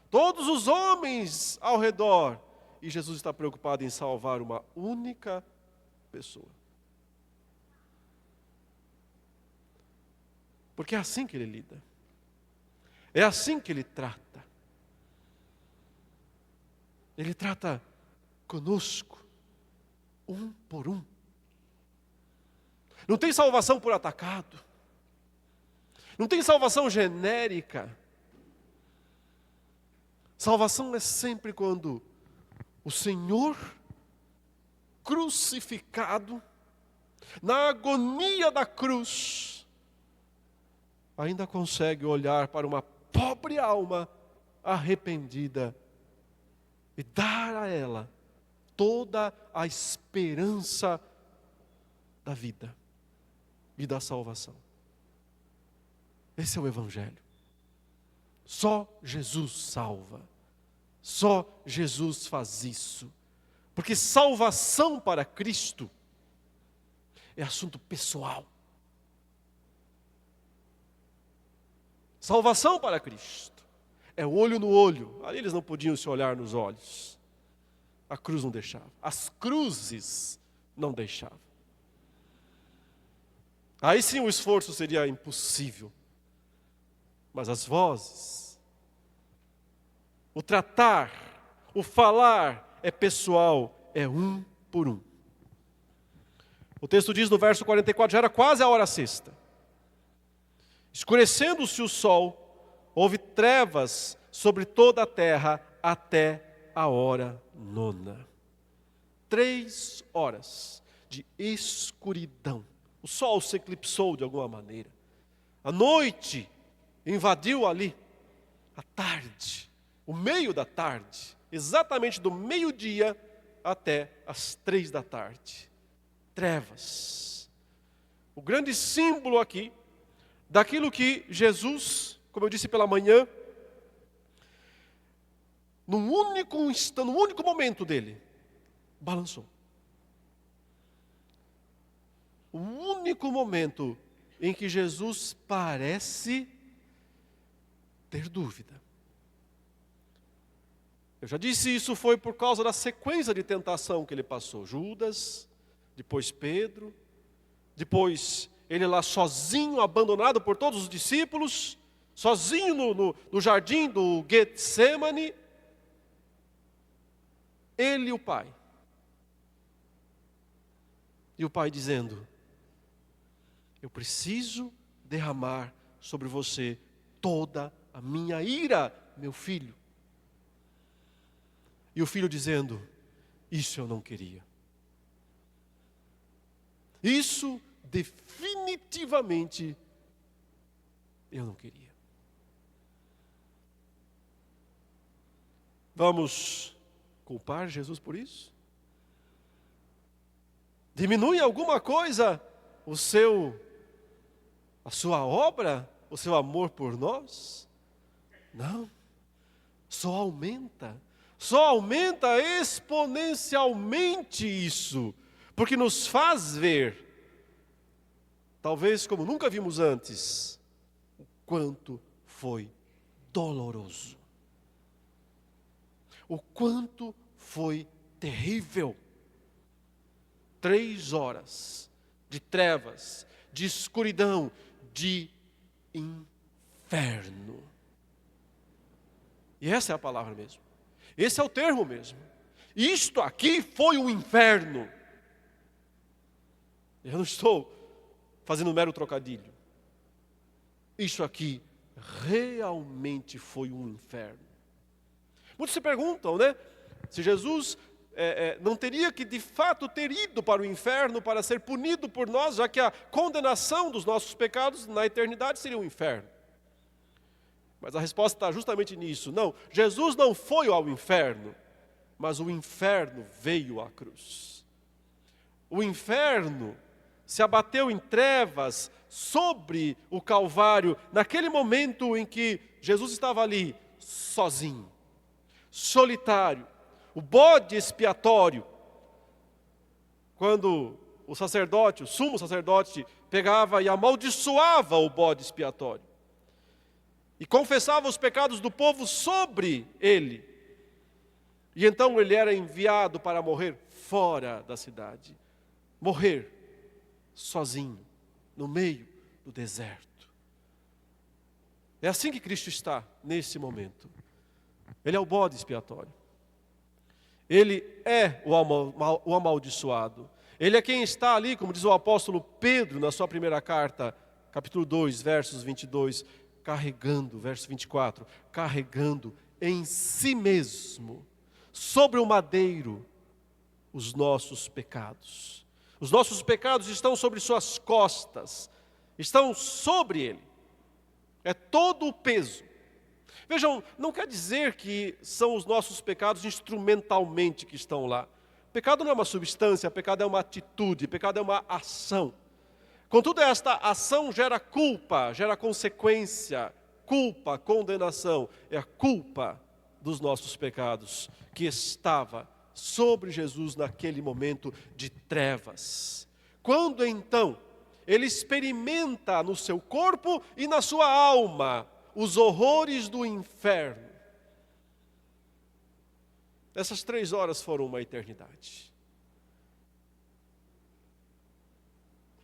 todos os homens ao redor, e Jesus está preocupado em salvar uma única pessoa. Porque é assim que ele lida. É assim que ele trata. Ele trata conosco, um por um. Não tem salvação por atacado. Não tem salvação genérica. Salvação é sempre quando o Senhor crucificado, na agonia da cruz, ainda consegue olhar para uma pobre alma arrependida e dar a ela toda a esperança da vida e da salvação. Esse é o Evangelho. Só Jesus salva. Só Jesus faz isso. Porque salvação para Cristo é assunto pessoal. Salvação para Cristo é olho no olho. Ali eles não podiam se olhar nos olhos. A cruz não deixava. As cruzes não deixavam. Aí sim o esforço seria impossível. Mas as vozes, o tratar, o falar é pessoal, é um por um. O texto diz no verso 44, já era quase a hora sexta. Escurecendo-se o sol, houve trevas sobre toda a terra até a hora nona. 3 horas de escuridão. O sol se eclipsou de alguma maneira. A noite invadiu ali. A tarde, o meio da tarde, exatamente do meio-dia até as 3 da tarde. Trevas. O grande símbolo aqui daquilo que Jesus, como eu disse pela manhã, num único instante, num único momento dele, balançou. o único momento em que Jesus parece ter dúvida. Eu já disse, isso foi por causa da sequência de tentação que ele passou. Judas, depois Pedro, depois ele lá sozinho, abandonado por todos os discípulos, sozinho no jardim do Getsemane, ele e o Pai. E o Pai dizendo: eu preciso derramar sobre você toda a minha ira, meu filho. E o filho dizendo: isso eu não queria. Isso definitivamente eu não queria. Vamos culpar Jesus por isso? Diminui alguma coisa a sua obra, o seu amor por nós? Não. Só aumenta exponencialmente isso, porque nos faz ver, talvez como nunca vimos antes, o quanto foi doloroso, o quanto foi terrível. 3 horas de trevas, de escuridão, de inferno. E essa é a palavra mesmo. Esse é o termo mesmo. Isto aqui foi um inferno. Eu não estou fazendo um mero trocadilho. Isso aqui realmente foi um inferno. Muitos se perguntam, né? Se Jesus não teria que de fato ter ido para o inferno para ser punido por nós, já que a condenação dos nossos pecados na eternidade seria o inferno. Mas a resposta está justamente nisso. Não, Jesus não foi ao inferno, mas o inferno veio à cruz. O inferno se abateu em trevas sobre o Calvário, naquele momento em que Jesus estava ali, sozinho, solitário, o bode expiatório. Quando o sacerdote, o sumo sacerdote, pegava e amaldiçoava o bode expiatório e confessava os pecados do povo sobre ele. E então ele era enviado para morrer fora da cidade, morrer sozinho, no meio do deserto. É assim que Cristo está nesse momento. Ele é o bode expiatório. Ele é o amaldiçoado. Ele é quem está ali, como diz o apóstolo Pedro na sua primeira carta, capítulo 2, versos 22, carregando, verso 24, carregando em si mesmo, sobre o madeiro, os nossos pecados. Os nossos pecados estão sobre suas costas, estão sobre ele. É todo o peso. Vejam, não quer dizer que são os nossos pecados instrumentalmente que estão lá. Pecado não é uma substância, pecado é uma atitude, pecado é uma ação. Contudo, esta ação gera culpa, gera consequência. Culpa, condenação, é a culpa dos nossos pecados que estava sobre Jesus naquele momento de trevas. Quando então ele experimenta no seu corpo e na sua alma os horrores do inferno. Essas 3 horas foram uma eternidade.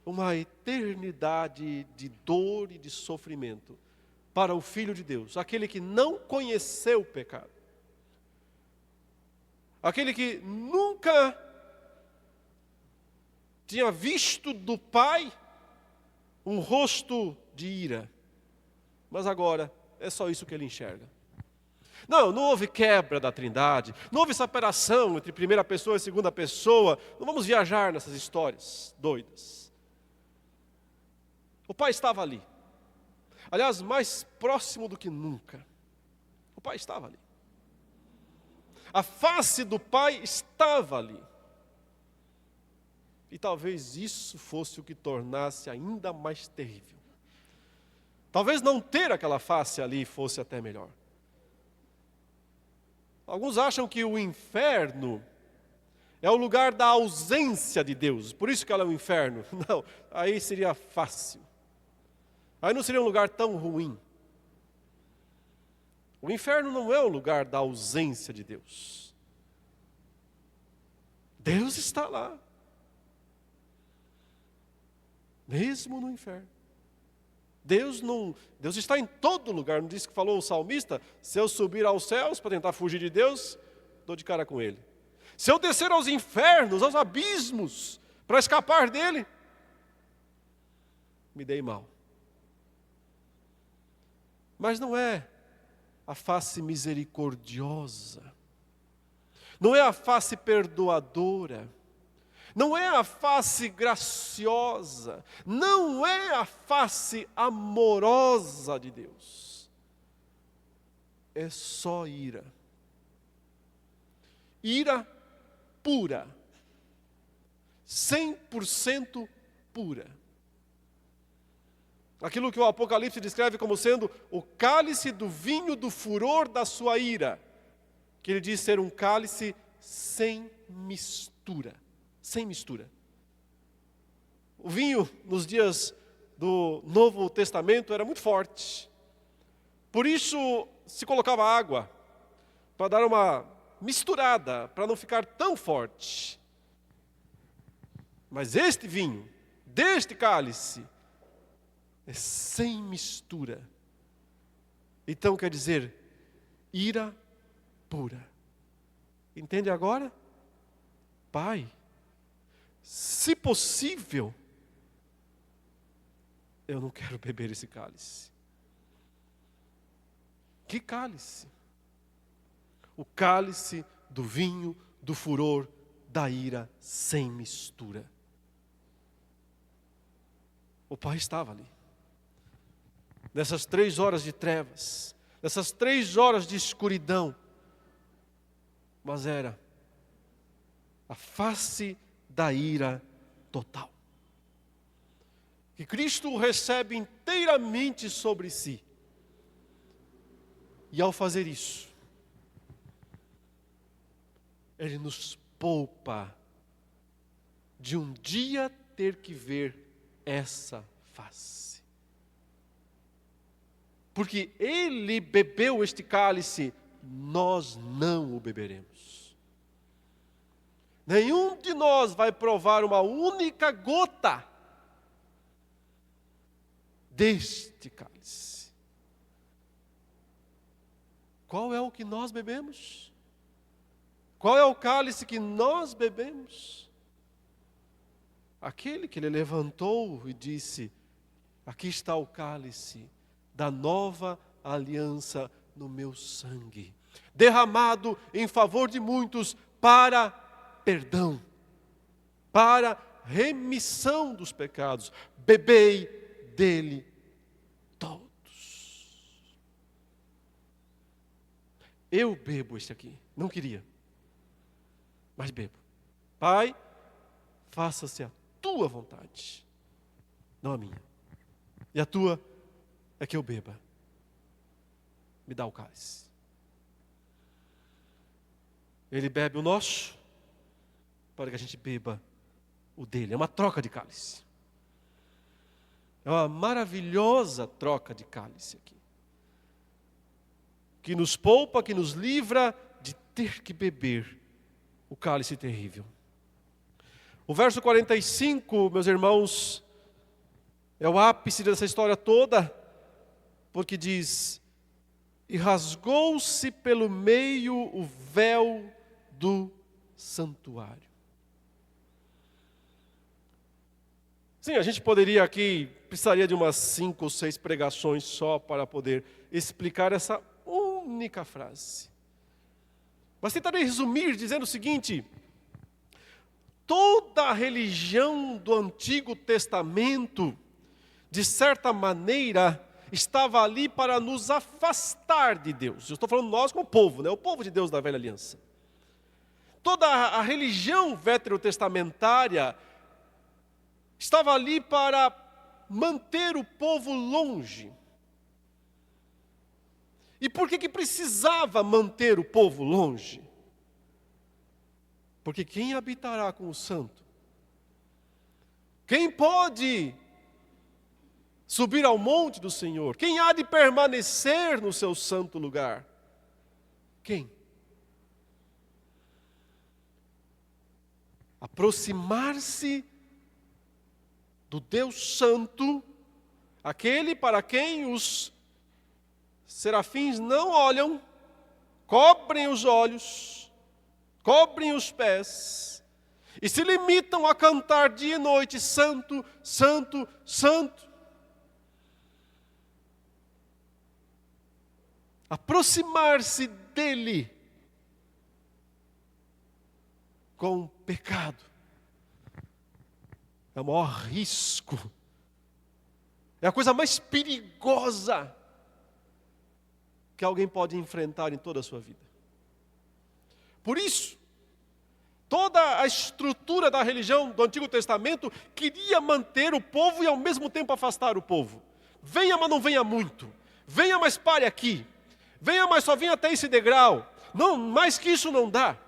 Uma eternidade de dor e de sofrimento para o Filho de Deus, aquele que não conheceu o pecado. Aquele que nunca tinha visto do Pai um rosto de ira. Mas agora, é só isso que ele enxerga. Não houve quebra da Trindade, não houve separação entre primeira pessoa e segunda pessoa. Não vamos viajar nessas histórias doidas. O Pai estava ali. Aliás, mais próximo do que nunca. O Pai estava ali. A face do Pai estava ali. E talvez isso fosse o que tornasse ainda mais terrível. Talvez não ter aquela face ali fosse até melhor. Alguns acham que o inferno é o lugar da ausência de Deus. Por isso que ela é um inferno. Não, aí seria fácil. Aí não seria um lugar tão ruim. O inferno não é o lugar da ausência de Deus. Deus está lá. Mesmo no inferno. Deus está em todo lugar. Não disse que falou o salmista? Se eu subir aos céus para tentar fugir de Deus, dou de cara com Ele. Se eu descer aos infernos, aos abismos, para escapar dele, me dei mal. Mas não é a face misericordiosa, não é a face perdoadora, não é a face graciosa, não é a face amorosa de Deus. É só ira. Ira pura. 100% pura. Aquilo que o Apocalipse descreve como sendo o cálice do vinho do furor da sua ira. Que ele diz ser um cálice sem mistura. Sem mistura. O vinho, nos dias do Novo Testamento, era muito forte. Por isso, se colocava água, para dar uma misturada, para não ficar tão forte. Mas este vinho, deste cálice, é sem mistura. Então quer dizer, ira pura. Entende agora? Pai, se possível, eu não quero beber esse cálice. Que cálice? O cálice do vinho, do furor, da ira, sem mistura. O Pai estava ali. Nessas 3 horas de trevas, nessas 3 horas de escuridão, mas era a face da ira total. Que Cristo recebe inteiramente sobre si. E ao fazer isso, Ele nos poupa de um dia ter que ver essa face. Porque Ele bebeu este cálice, nós não o beberemos. Nenhum de nós vai provar uma única gota deste cálice. Qual é o que nós bebemos? Qual é o cálice que nós bebemos? Aquele que Ele levantou e disse, aqui está o cálice da nova aliança no meu sangue, derramado em favor de muitos para perdão, para remissão dos pecados. Bebei dele todos. Eu bebo este aqui, não queria, mas bebo. Pai, faça-se a tua vontade, não a minha. E a tua é que eu beba. Me dá o cálice. Ele bebe o nosso, para que a gente beba o dele. É uma troca de cálice. É uma maravilhosa troca de cálice aqui. Que nos poupa, que nos livra de ter que beber o cálice terrível. O verso 45, meus irmãos, é o ápice dessa história toda, porque diz, e rasgou-se pelo meio o véu do santuário. Sim, a gente poderia aqui, precisaria de umas 5 ou 6 pregações só para poder explicar essa única frase. Mas tentarei resumir dizendo o seguinte: toda a religião do Antigo Testamento, de certa maneira, estava ali para nos afastar de Deus. Eu estou falando nós como povo, né? O povo de Deus da velha aliança. Toda a religião veterotestamentária estava ali para manter o povo longe. E por que precisava manter o povo longe? Porque quem habitará com o santo? Quem pode subir ao monte do Senhor? Quem há de permanecer no seu santo lugar? Quem? Aproximar-se do Deus Santo, aquele para quem os serafins não olham, cobrem os olhos, cobrem os pés, e se limitam a cantar dia e noite, santo, santo, santo. Aproximar-se dele com pecado é o maior risco, é a coisa mais perigosa que alguém pode enfrentar em toda a sua vida. Por isso, toda a estrutura da religião do Antigo Testamento queria manter o povo e ao mesmo tempo afastar o povo. Venha, mas não venha muito. Venha, mas pare aqui. Venha, mas só venha até esse degrau. Não, mais que isso não dá.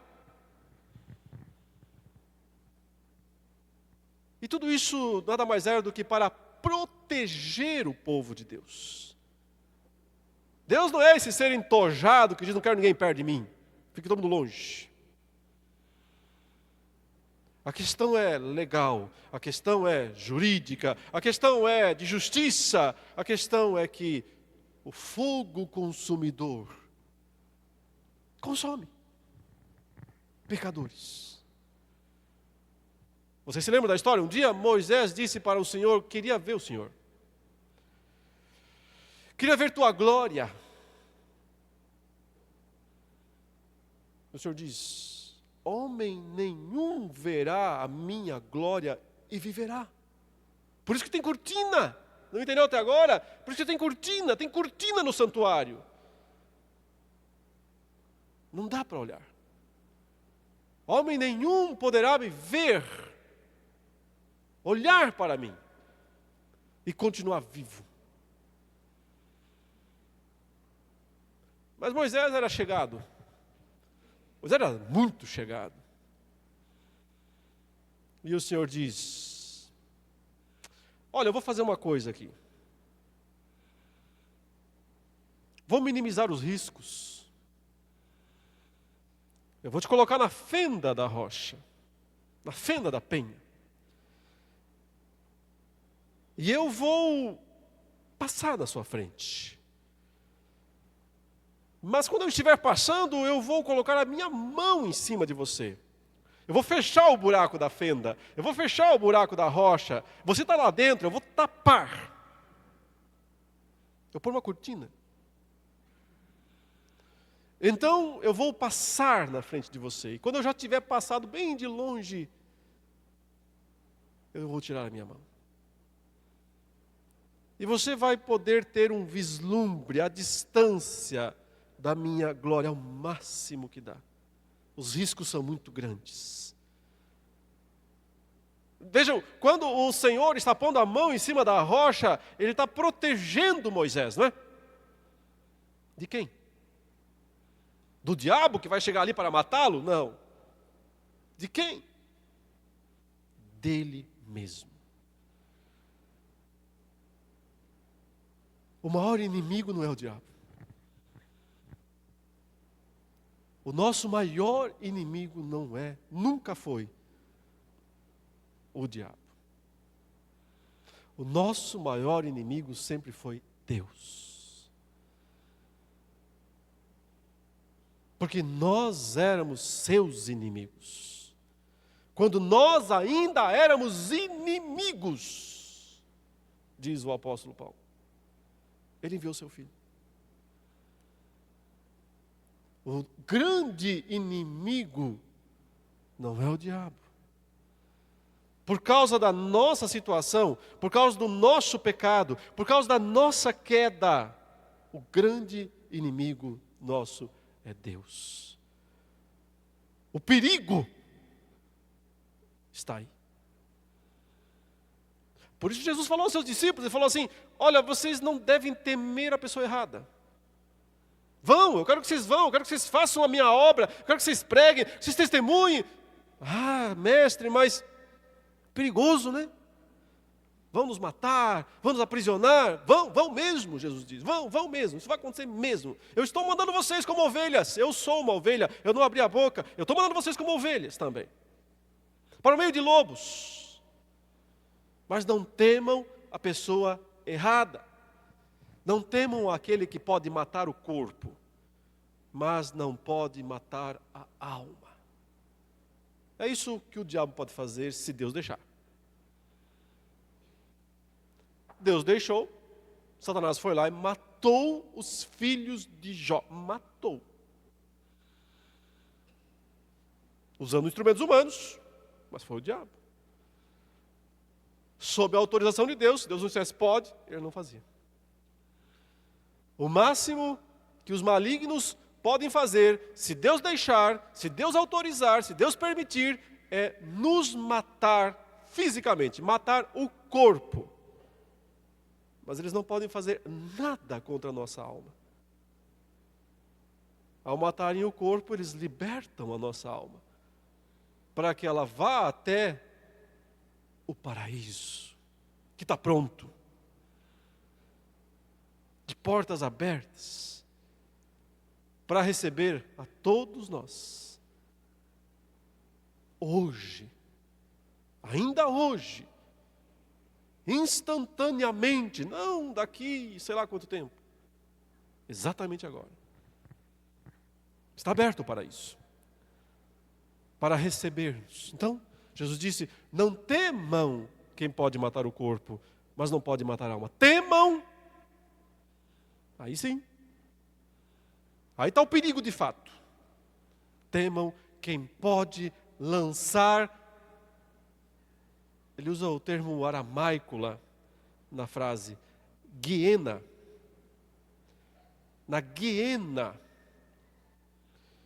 E tudo isso nada mais era do que para proteger o povo de Deus. Deus não é esse ser entojado que diz, não quero ninguém perto de mim. Fique todo mundo longe. A questão é legal, a questão é jurídica, a questão é de justiça, a questão é que o fogo consumidor consome pecadores. Você se lembra da história? Um dia Moisés disse para o Senhor, queria ver o Senhor. Queria ver tua glória. O Senhor diz, homem nenhum verá a minha glória e viverá. Por isso que tem cortina. Não entendeu até agora? Por isso que tem cortina no santuário. Não dá para olhar. Homem nenhum poderá me ver, olhar para mim e continuar vivo. Mas Moisés era chegado. Moisés era muito chegado. E o Senhor diz, olha, eu vou fazer uma coisa aqui. Vou minimizar os riscos. Eu vou te colocar na fenda da rocha, na fenda da penha. E eu vou passar na sua frente. Mas quando eu estiver passando, eu vou colocar a minha mão em cima de você. Eu vou fechar o buraco da fenda. Eu vou fechar o buraco da rocha. Você está lá dentro, eu vou tapar. Eu vou pôr uma cortina. Então eu vou passar na frente de você. E quando eu já tiver passado bem de longe, eu vou tirar a minha mão. E você vai poder ter um vislumbre à distância da minha glória, ao máximo que dá. Os riscos são muito grandes. Vejam, quando o Senhor está pondo a mão em cima da rocha, Ele está protegendo Moisés, não é? De quem? Do diabo que vai chegar ali para matá-lo? Não. De quem? Dele mesmo. O maior inimigo não é o diabo. O nosso maior inimigo não é, nunca foi, o diabo. O nosso maior inimigo sempre foi Deus. Porque nós éramos seus inimigos. Quando nós ainda éramos inimigos, diz o apóstolo Paulo. Ele enviou seu filho. O grande inimigo não é o diabo. Por causa da nossa situação, por causa do nosso pecado, por causa da nossa queda, o grande inimigo nosso é Deus. O perigo está aí. Por isso Jesus falou aos seus discípulos, ele falou assim, olha, vocês não devem temer a pessoa errada. Vão, eu quero que vocês vão, eu quero que vocês façam a minha obra, eu quero que vocês preguem, que vocês testemunhem. Ah, mestre, mas perigoso, né? Vão nos matar, vão nos aprisionar. Vão mesmo, Jesus diz. Vão mesmo, isso vai acontecer mesmo. Eu estou mandando vocês como ovelhas. Eu sou uma ovelha, eu não abri a boca. Eu estou mandando vocês como ovelhas também. Para o meio de lobos. Mas não temam a pessoa errada. Não temam aquele que pode matar o corpo, mas não pode matar a alma. É isso que o diabo pode fazer se Deus deixar. Deus deixou, Satanás foi lá e matou os filhos de Jó. Matou. Usando instrumentos humanos, mas foi o diabo. Sob a autorização de Deus, Deus não dissesse pode, ele não fazia. O máximo que os malignos podem fazer, se Deus deixar, se Deus autorizar, se Deus permitir, é nos matar fisicamente, matar o corpo. Mas eles não podem fazer nada contra a nossa alma. Ao matarem o corpo, eles libertam a nossa alma, para que ela vá até o paraíso, que está pronto, de portas abertas, para receber a todos nós. Hoje, ainda hoje, instantaneamente, não daqui sei lá quanto tempo, exatamente agora. Está aberto para isso, para receber-nos. Então, Jesus disse, não temam quem pode matar o corpo, mas não pode matar a alma. Temam, aí sim, aí está o perigo de fato. Temam quem pode lançar. Ele usa o termo aramaico lá, na frase, guiena. Na guiena.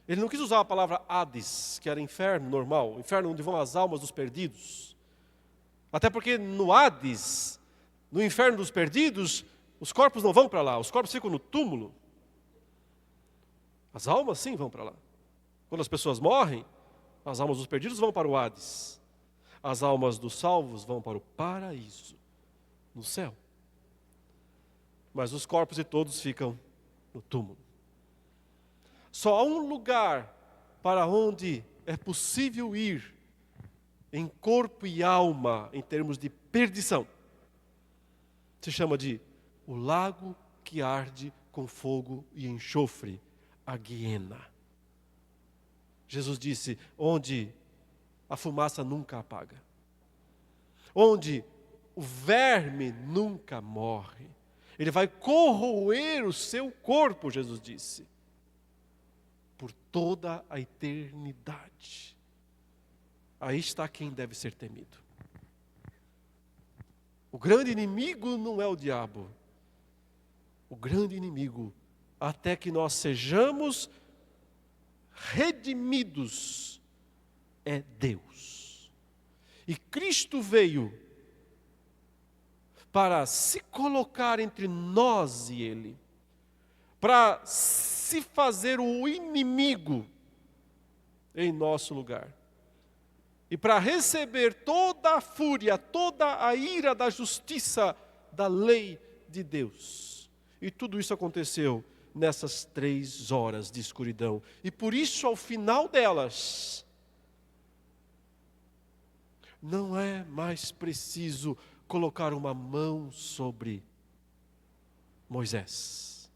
Ele não quis usar a palavra Hades, que era inferno normal, inferno onde vão as almas dos perdidos. Até porque no Hades, no inferno dos perdidos, os corpos não vão para lá, os corpos ficam no túmulo. As almas sim vão para lá. Quando as pessoas morrem, as almas dos perdidos vão para o Hades. As almas dos salvos vão para o paraíso, no céu. Mas os corpos de todos ficam no túmulo. Só há um lugar para onde é possível ir, em corpo e alma, em termos de perdição. Se chama de o lago que arde com fogo e enxofre, a guiena. Jesus disse, onde a fumaça nunca apaga, onde o verme nunca morre, ele vai corroer o seu corpo, Jesus disse, por toda a eternidade. Aí está quem deve ser temido. O grande inimigo não é o diabo. O grande inimigo, até que nós sejamos redimidos, é Deus. E Cristo veio para se colocar entre nós e Ele, para se fazer o inimigo em nosso lugar, e para receber toda a fúria, toda a ira da justiça da lei de Deus. E tudo isso aconteceu nessas 3 horas de escuridão. E por isso, ao final delas, não é mais preciso colocar uma mão sobre Moisés.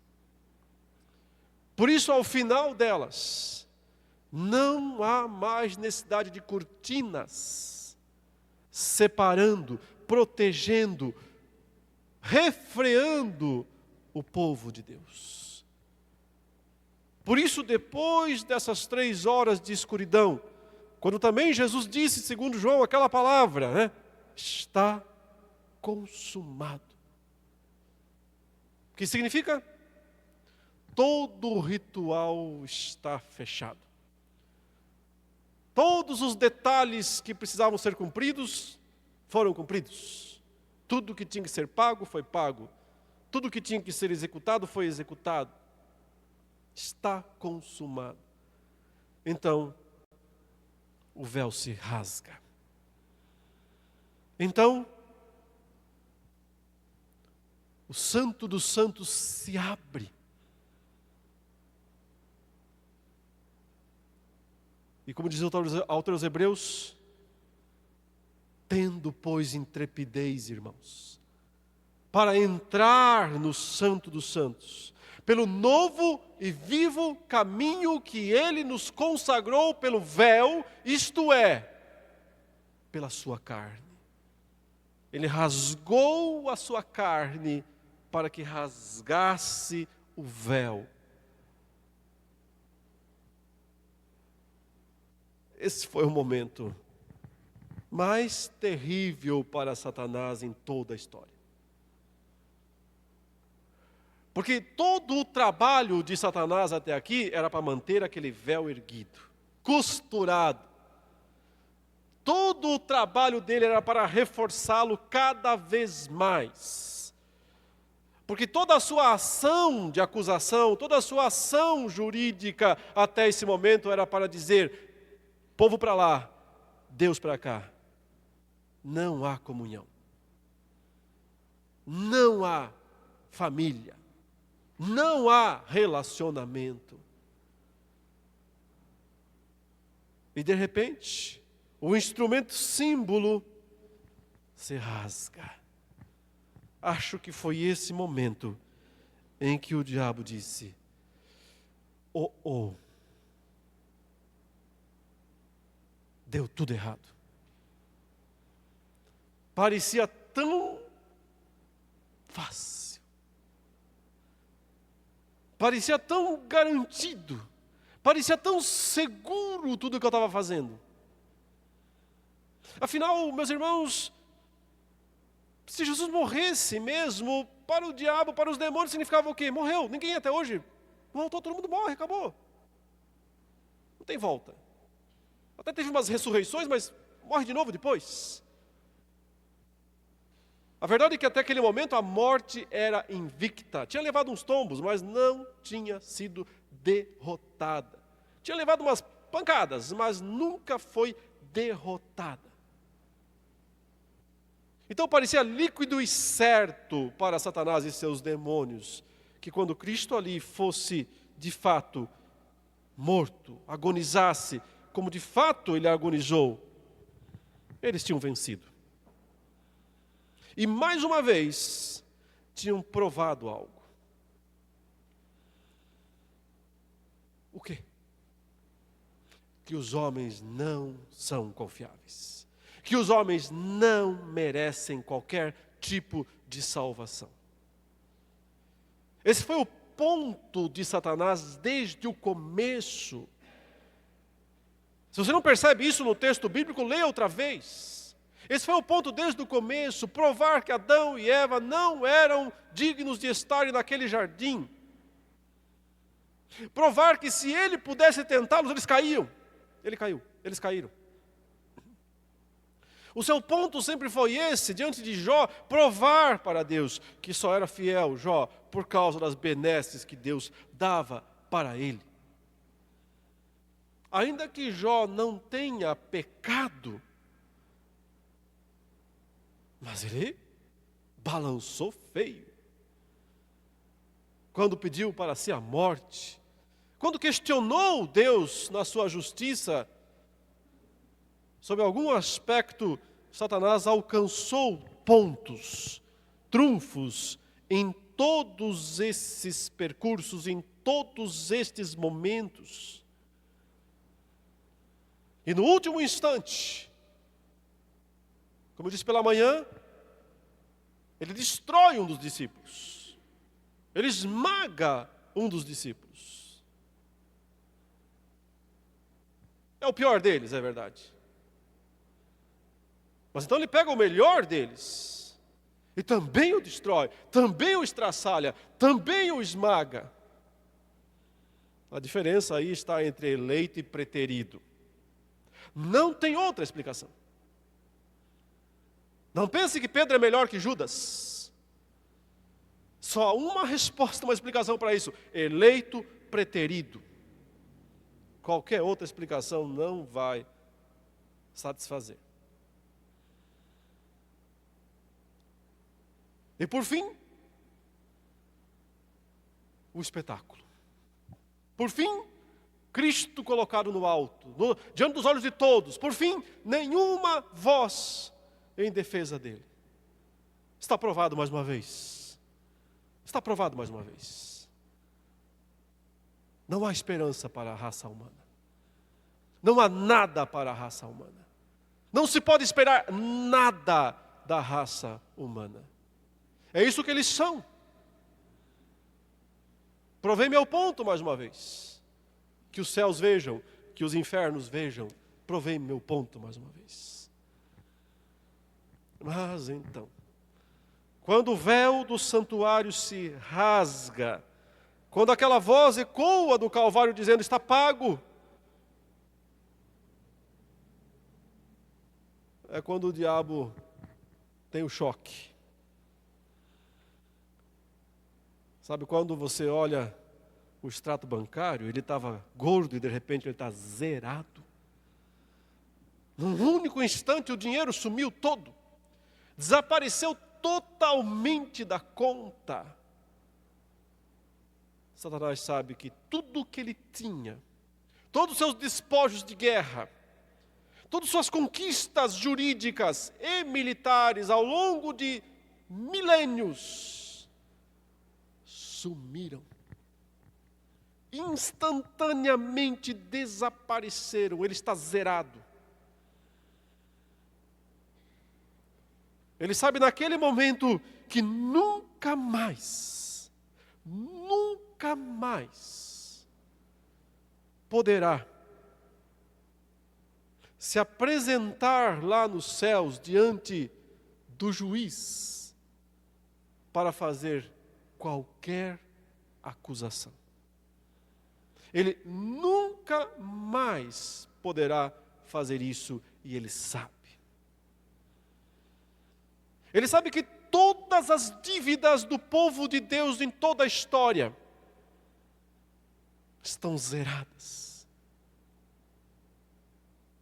Por isso, ao final delas, não há mais necessidade de cortinas separando, protegendo, refreando o povo de Deus. Por isso, depois dessas 3 horas de escuridão, quando também Jesus disse, segundo João, aquela palavra, né? Está consumado. O que significa? Todo o ritual está fechado. Todos os detalhes que precisavam ser cumpridos, foram cumpridos. Tudo que tinha que ser pago, foi pago. Tudo que tinha que ser executado, foi executado. Está consumado. Então, o véu se rasga. Então, o Santo dos Santos se abre. E como diz o autor aos Hebreus, tendo, pois, intrepidez, irmãos, para entrar no Santo dos Santos, pelo novo e vivo caminho que Ele nos consagrou pelo véu, isto é, pela sua carne. Ele rasgou a sua carne para que rasgasse o véu. Esse foi o momento mais terrível para Satanás em toda a história. Porque todo o trabalho de Satanás até aqui era para manter aquele véu erguido, costurado. Todo o trabalho dele era para reforçá-lo cada vez mais. Porque toda a sua ação de acusação, toda a sua ação jurídica até esse momento era para dizer: povo para lá, Deus para cá. Não há comunhão. Não há família. Não há relacionamento. E de repente, o instrumento símbolo se rasga. Acho que foi esse momento em que o diabo disse: oh, deu tudo errado. Parecia tão fácil. Parecia tão garantido. Parecia tão seguro tudo o que eu estava fazendo. Afinal, meus irmãos, se Jesus morresse mesmo, para o diabo, para os demônios, significava o quê? Morreu. Ninguém até hoje voltou, todo mundo morre, acabou. Não tem volta. Até teve umas ressurreições, mas morre de novo depois. A verdade é que até aquele momento a morte era invicta. Tinha levado uns tombos, mas não tinha sido derrotada. Tinha levado umas pancadas, mas nunca foi derrotada. Então parecia líquido e certo para Satanás e seus demônios que quando Cristo ali fosse de fato morto, agonizasse, como de fato ele agonizou, eles tinham vencido. E mais uma vez, tinham provado algo. O quê? Que os homens não são confiáveis. Que os homens não merecem qualquer tipo de salvação. Esse foi o ponto de Satanás desde o começo. Se você não percebe isso no texto bíblico, leia outra vez. Esse foi o ponto desde o começo, provar que Adão e Eva não eram dignos de estarem naquele jardim. Provar que se ele pudesse tentá-los, eles caíam. Ele caiu, eles caíram. O seu ponto sempre foi esse, diante de Jó, provar para Deus que só era fiel, Jó, por causa das benesses que Deus dava para ele. Ainda que Jó não tenha pecado, mas ele balançou feio. Quando pediu para si a morte, quando questionou Deus na sua justiça, sobre algum aspecto, Satanás alcançou pontos, trunfos em todos esses percursos, em todos estes momentos. E no último instante, como eu disse pela manhã, ele destrói um dos discípulos. Ele esmaga um dos discípulos. É o pior deles, é verdade. Mas então ele pega o melhor deles e também o destrói, também o estraçalha, também o esmaga. A diferença aí está entre eleito e preterido. Não tem outra explicação. Não pense que Pedro é melhor que Judas. Só uma resposta, uma explicação para isso: eleito, preterido. Qualquer outra explicação não vai satisfazer. E por fim, o espetáculo. Por fim, Cristo colocado no alto, diante dos olhos de todos. Por fim, nenhuma voz em defesa dele. Está provado mais uma vez. Está provado mais uma vez. Não há esperança para a raça humana. Não há nada para a raça humana. Não se pode esperar nada da raça humana. É isso que eles são. Provei meu ponto mais uma vez. Que os céus vejam, que os infernos vejam. Provei meu ponto mais uma vez. Mas então, quando o véu do santuário se rasga, quando aquela voz ecoa do Calvário dizendo, está pago, é quando o diabo tem o choque. Sabe quando você olha o extrato bancário, ele estava gordo e de repente ele está zerado. Num único instante o dinheiro sumiu todo. Desapareceu totalmente da conta. Satanás sabe que tudo o que ele tinha, todos os seus despojos de guerra, todas as suas conquistas jurídicas e militares ao longo de milênios, sumiram. Instantaneamente desapareceram. Ele está zerado. Ele sabe naquele momento que nunca mais poderá se apresentar lá nos céus diante do juiz para fazer qualquer acusação. Ele nunca mais poderá fazer isso e ele sabe. Ele sabe que todas as dívidas do povo de Deus em toda a história estão zeradas.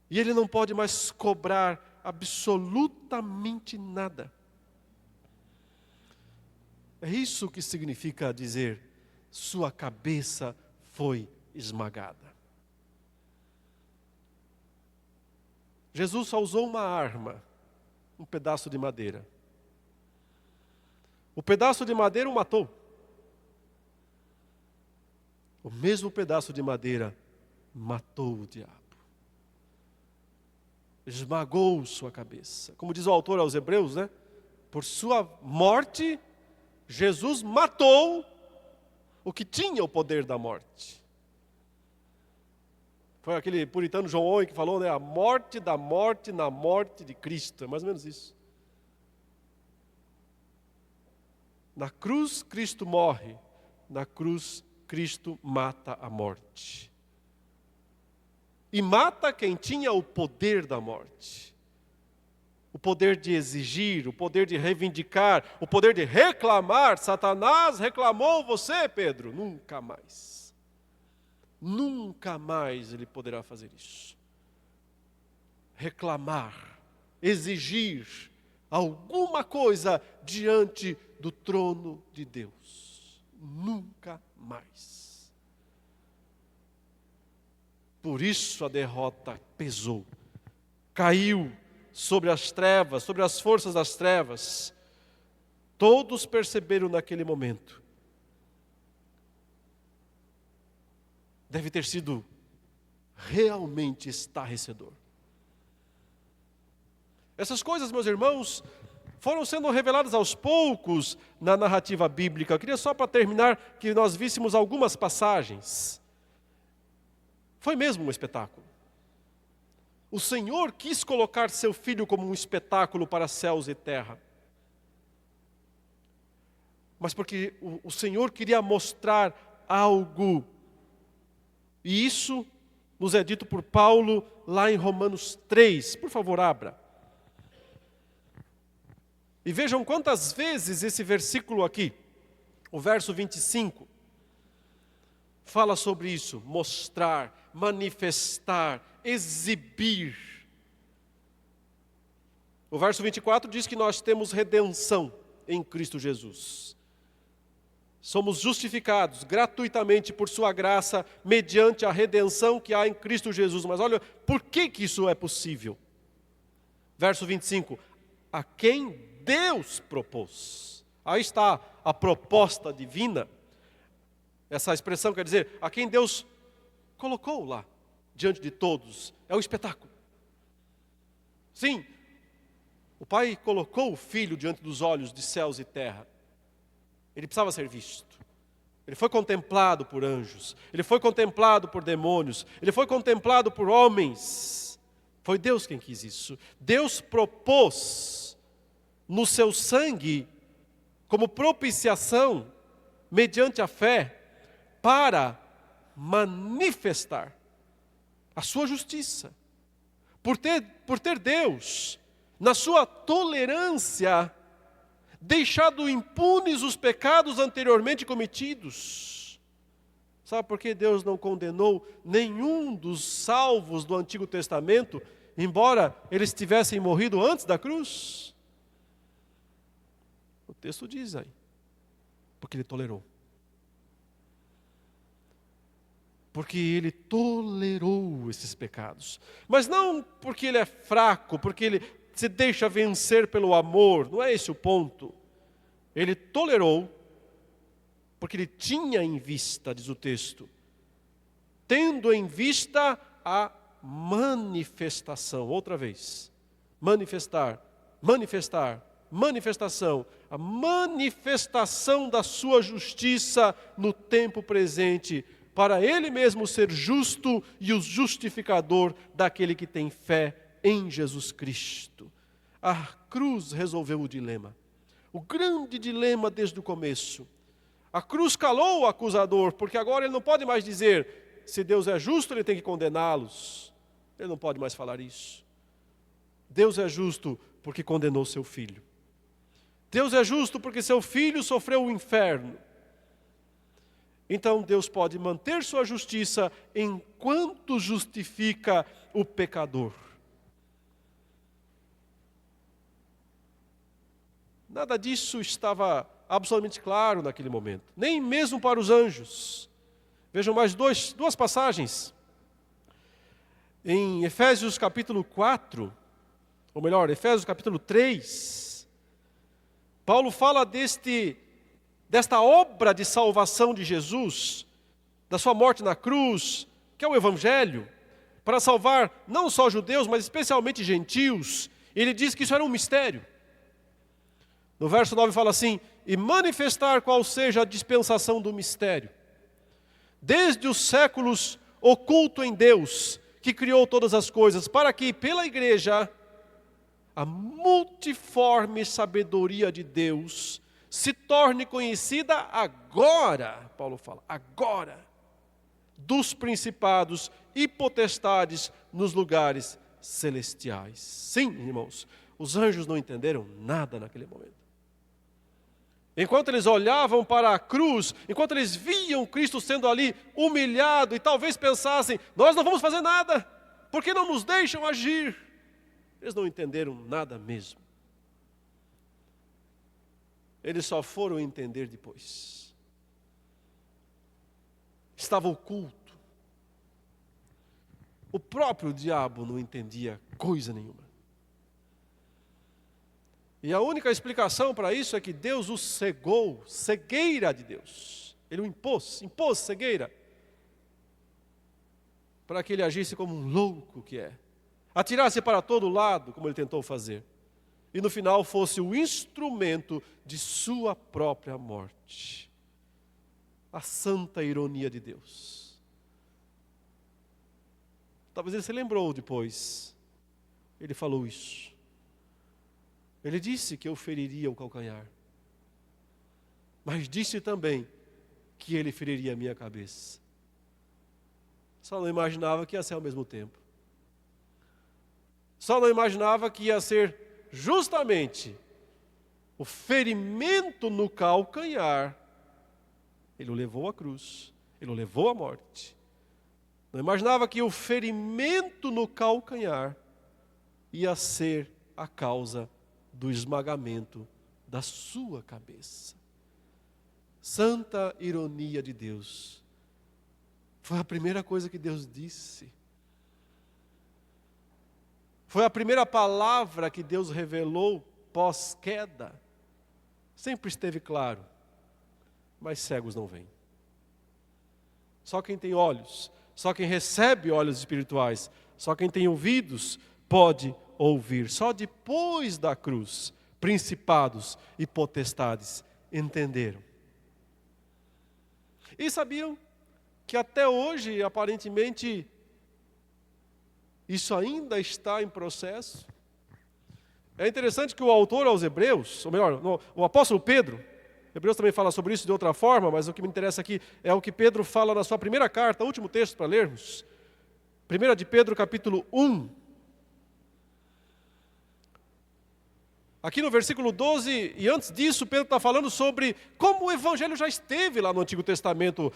E ele não pode mais cobrar absolutamente nada. É isso que significa dizer, sua cabeça foi esmagada. Jesus só usou uma arma, um pedaço de madeira. O pedaço de madeira o matou. O mesmo pedaço de madeira matou o diabo. Esmagou sua cabeça. Como diz o autor aos Hebreus, né? Por sua morte, Jesus matou o que tinha o poder da morte. Foi aquele puritano John Owen que falou, né? A morte da morte na morte de Cristo. É mais ou menos isso. Na cruz, Cristo morre. Na cruz, Cristo mata a morte. E mata quem tinha o poder da morte. O poder de exigir, o poder de reivindicar, o poder de reclamar. Satanás reclamou você, Pedro. Nunca mais. Nunca mais ele poderá fazer isso. Reclamar, exigir alguma coisa diante do trono de Deus. Nunca mais. Por isso a derrota pesou. Caiu sobre as trevas, sobre as forças das trevas. Todos perceberam naquele momento. Deve ter sido realmente estarrecedor. Essas coisas, meus irmãos, foram sendo reveladas aos poucos na narrativa bíblica. Eu queria só para terminar que nós víssemos algumas passagens. Foi mesmo um espetáculo. O Senhor quis colocar seu Filho como um espetáculo para céus e terra. Mas porque o Senhor queria mostrar algo. E isso nos é dito por Paulo lá em Romanos 3. Por favor, abra. E vejam quantas vezes esse versículo aqui, o verso 25, fala sobre isso. Mostrar, manifestar, exibir. O verso 24 diz que nós temos redenção em Cristo Jesus. Somos justificados gratuitamente por sua graça, mediante a redenção que há em Cristo Jesus. Mas olha, por que isso é possível? Verso 25, a quem Deus propôs. Aí está a proposta divina. Essa expressão quer dizer, a quem Deus colocou lá, diante de todos. É um espetáculo. Sim, o Pai colocou o Filho diante dos olhos de céus e terra. Ele precisava ser visto. Ele foi contemplado por anjos. Ele foi contemplado por demônios. Ele foi contemplado por homens. Foi Deus quem quis isso. Deus propôs no seu sangue, como propiciação, mediante a fé, para manifestar a sua justiça. Por ter Deus, na sua tolerância, deixado impunes os pecados anteriormente cometidos. Sabe por que Deus não condenou nenhum dos salvos do Antigo Testamento, embora eles tivessem morrido antes da cruz? O texto diz aí, porque Ele tolerou. Porque Ele tolerou esses pecados. Mas não porque Ele é fraco, porque Ele se deixa vencer pelo amor, não é esse o ponto. Ele tolerou, porque Ele tinha em vista, diz o texto, tendo em vista a manifestação, outra vez, manifestação, a manifestação da sua justiça no tempo presente, para Ele mesmo ser justo e o justificador daquele que tem fé em Jesus Cristo. A cruz resolveu o dilema. O grande dilema desde o começo. A cruz calou o acusador, porque agora ele não pode mais dizer, se Deus é justo, Ele tem que condená-los. Ele não pode mais falar isso. Deus é justo porque condenou seu filho. Deus é justo porque seu filho sofreu o inferno. Então Deus pode manter sua justiça enquanto justifica o pecador. Nada disso estava absolutamente claro naquele momento, nem mesmo para os anjos. Vejam mais duas passagens. Em Efésios capítulo 4, ou melhor, Efésios capítulo 3, Paulo fala desta obra de salvação de Jesus, da sua morte na cruz, que é o Evangelho, para salvar não só judeus, mas especialmente gentios. Ele diz que isso era um mistério. No verso 9 fala assim, e manifestar qual seja a dispensação do mistério. Desde os séculos oculto em Deus, que criou todas as coisas, para que pela igreja, a multiforme sabedoria de Deus se torne conhecida agora, Paulo fala, agora, dos principados e potestades nos lugares celestiais. Sim, irmãos, os anjos não entenderam nada naquele momento. Enquanto eles olhavam para a cruz, enquanto eles viam Cristo sendo ali humilhado e talvez pensassem, nós não vamos fazer nada, porque não nos deixam agir. Eles não entenderam nada mesmo. Eles só foram entender depois. Estava oculto. O próprio diabo não entendia coisa nenhuma. E a única explicação para isso é que Deus o cegou, cegueira de Deus. Ele o impôs cegueira, para que ele agisse como um louco que é. Atirasse para todo lado, como ele tentou fazer. E no final fosse o instrumento de sua própria morte. A santa ironia de Deus. Talvez ele se lembrou depois. Ele falou isso. Ele disse que eu feriria o calcanhar. Mas disse também que ele feriria a minha cabeça. Só não imaginava que ia ser ao mesmo tempo. Só não imaginava que ia ser justamente o ferimento no calcanhar. Ele o levou à cruz. Ele o levou à morte. Não imaginava que o ferimento no calcanhar ia ser a causa do esmagamento da sua cabeça. Santa ironia de Deus. Foi a primeira coisa que Deus disse. Foi a primeira palavra que Deus revelou pós-queda. Sempre esteve claro, mas cegos não veem. Só quem tem olhos, só quem recebe olhos espirituais, só quem tem ouvidos pode ouvir. Só depois da cruz, principados e potestades entenderam. E sabiam que até hoje, aparentemente, isso ainda está em processo? É interessante que o autor aos Hebreus, ou melhor, o apóstolo Pedro, Hebreus também fala sobre isso de outra forma, mas o que me interessa aqui é o que Pedro fala na sua primeira carta, último texto para lermos. 1 de Pedro, capítulo 1. Aqui no versículo 12, e antes disso, Pedro está falando sobre como o Evangelho já esteve lá no Antigo Testamento,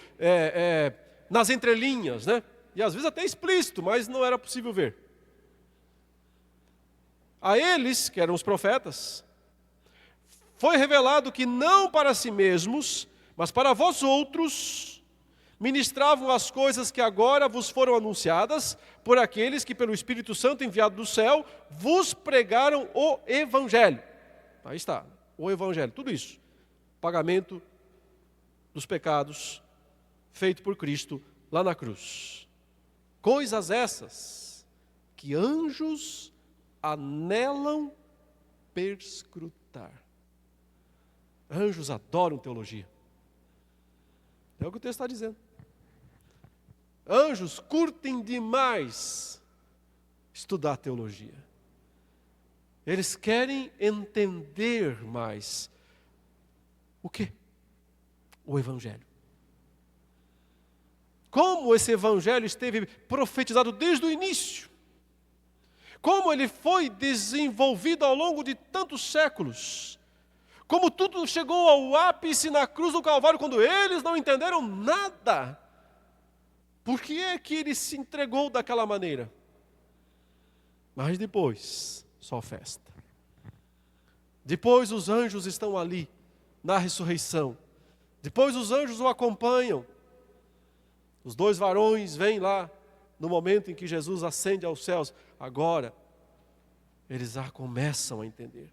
nas entrelinhas, né? E às vezes até explícito, mas não era possível ver. A eles, que eram os profetas, foi revelado que não para si mesmos, mas para vós outros, ministravam as coisas que agora vos foram anunciadas por aqueles que pelo Espírito Santo enviado do céu vos pregaram o Evangelho. Aí está, o Evangelho, tudo isso. Pagamento dos pecados feito por Cristo lá na cruz. Coisas essas que anjos anelam perscrutar. Anjos adoram teologia. É o que o texto está dizendo. Anjos curtem demais estudar teologia. Eles querem entender mais. O quê? O Evangelho. Como esse Evangelho esteve profetizado desde o início. Como ele foi desenvolvido ao longo de tantos séculos. Como tudo chegou ao ápice na cruz do Calvário, quando eles não entenderam nada. Por que é que ele se entregou daquela maneira? Mas depois, só festa. Depois os anjos estão ali, na ressurreição. Depois os anjos o acompanham. Os dois varões vêm lá, no momento em que Jesus ascende aos céus. Agora, eles já começam a entender.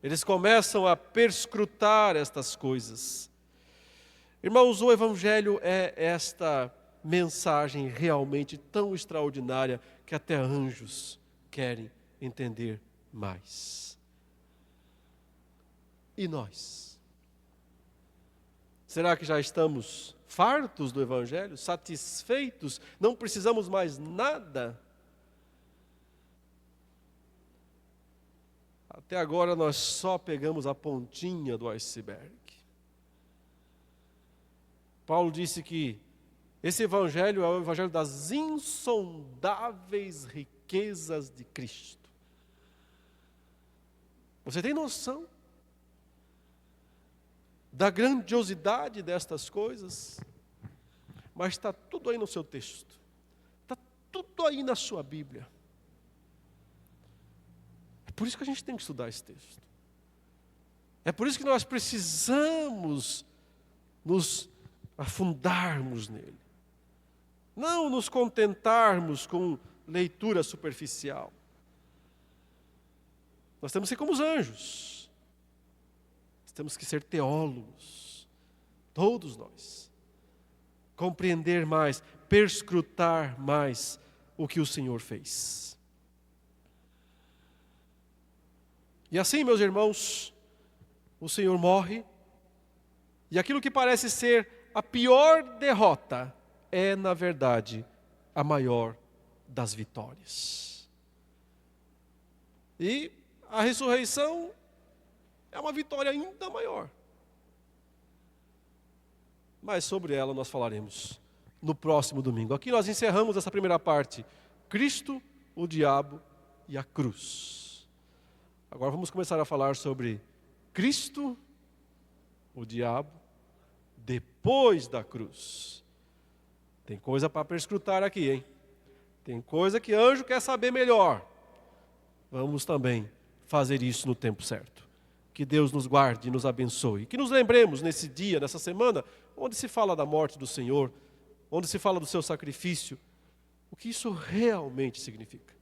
Eles começam a perscrutar estas coisas. Irmãos, o Evangelho é esta mensagem realmente tão extraordinária que até anjos querem entender mais. E nós? Será que já estamos fartos do Evangelho? Satisfeitos? Não precisamos mais nada? Até agora nós só pegamos a pontinha do iceberg. Paulo disse que esse Evangelho é o Evangelho das insondáveis riquezas de Cristo. Você tem noção da grandiosidade destas coisas? Mas está tudo aí no seu texto. Está tudo aí na sua Bíblia. É por isso que a gente tem que estudar esse texto. É por isso que nós precisamos nos afundarmos nele. Não nos contentarmos com leitura superficial. Nós temos que ser como os anjos. Nós temos que ser teólogos. Todos nós. Compreender mais, perscrutar mais o que o Senhor fez. E assim, meus irmãos, o Senhor morre, e aquilo que parece ser a pior derrota é, na verdade, a maior das vitórias. E a ressurreição é uma vitória ainda maior. Mas sobre ela nós falaremos no próximo domingo. Aqui nós encerramos essa primeira parte. Cristo, o diabo e a cruz. Agora vamos começar a falar sobre Cristo, o diabo, depois da cruz. Tem coisa para perscrutar aqui, hein? Tem coisa que anjo quer saber melhor. Vamos também fazer isso no tempo certo. Que Deus nos guarde e nos abençoe. Que nos lembremos nesse dia, nessa semana, onde se fala da morte do Senhor, onde se fala do seu sacrifício, o que isso realmente significa.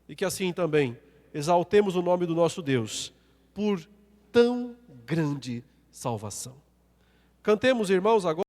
E que assim também exaltemos o nome do nosso Deus por tão grande salvação. Cantemos, irmãos, agora.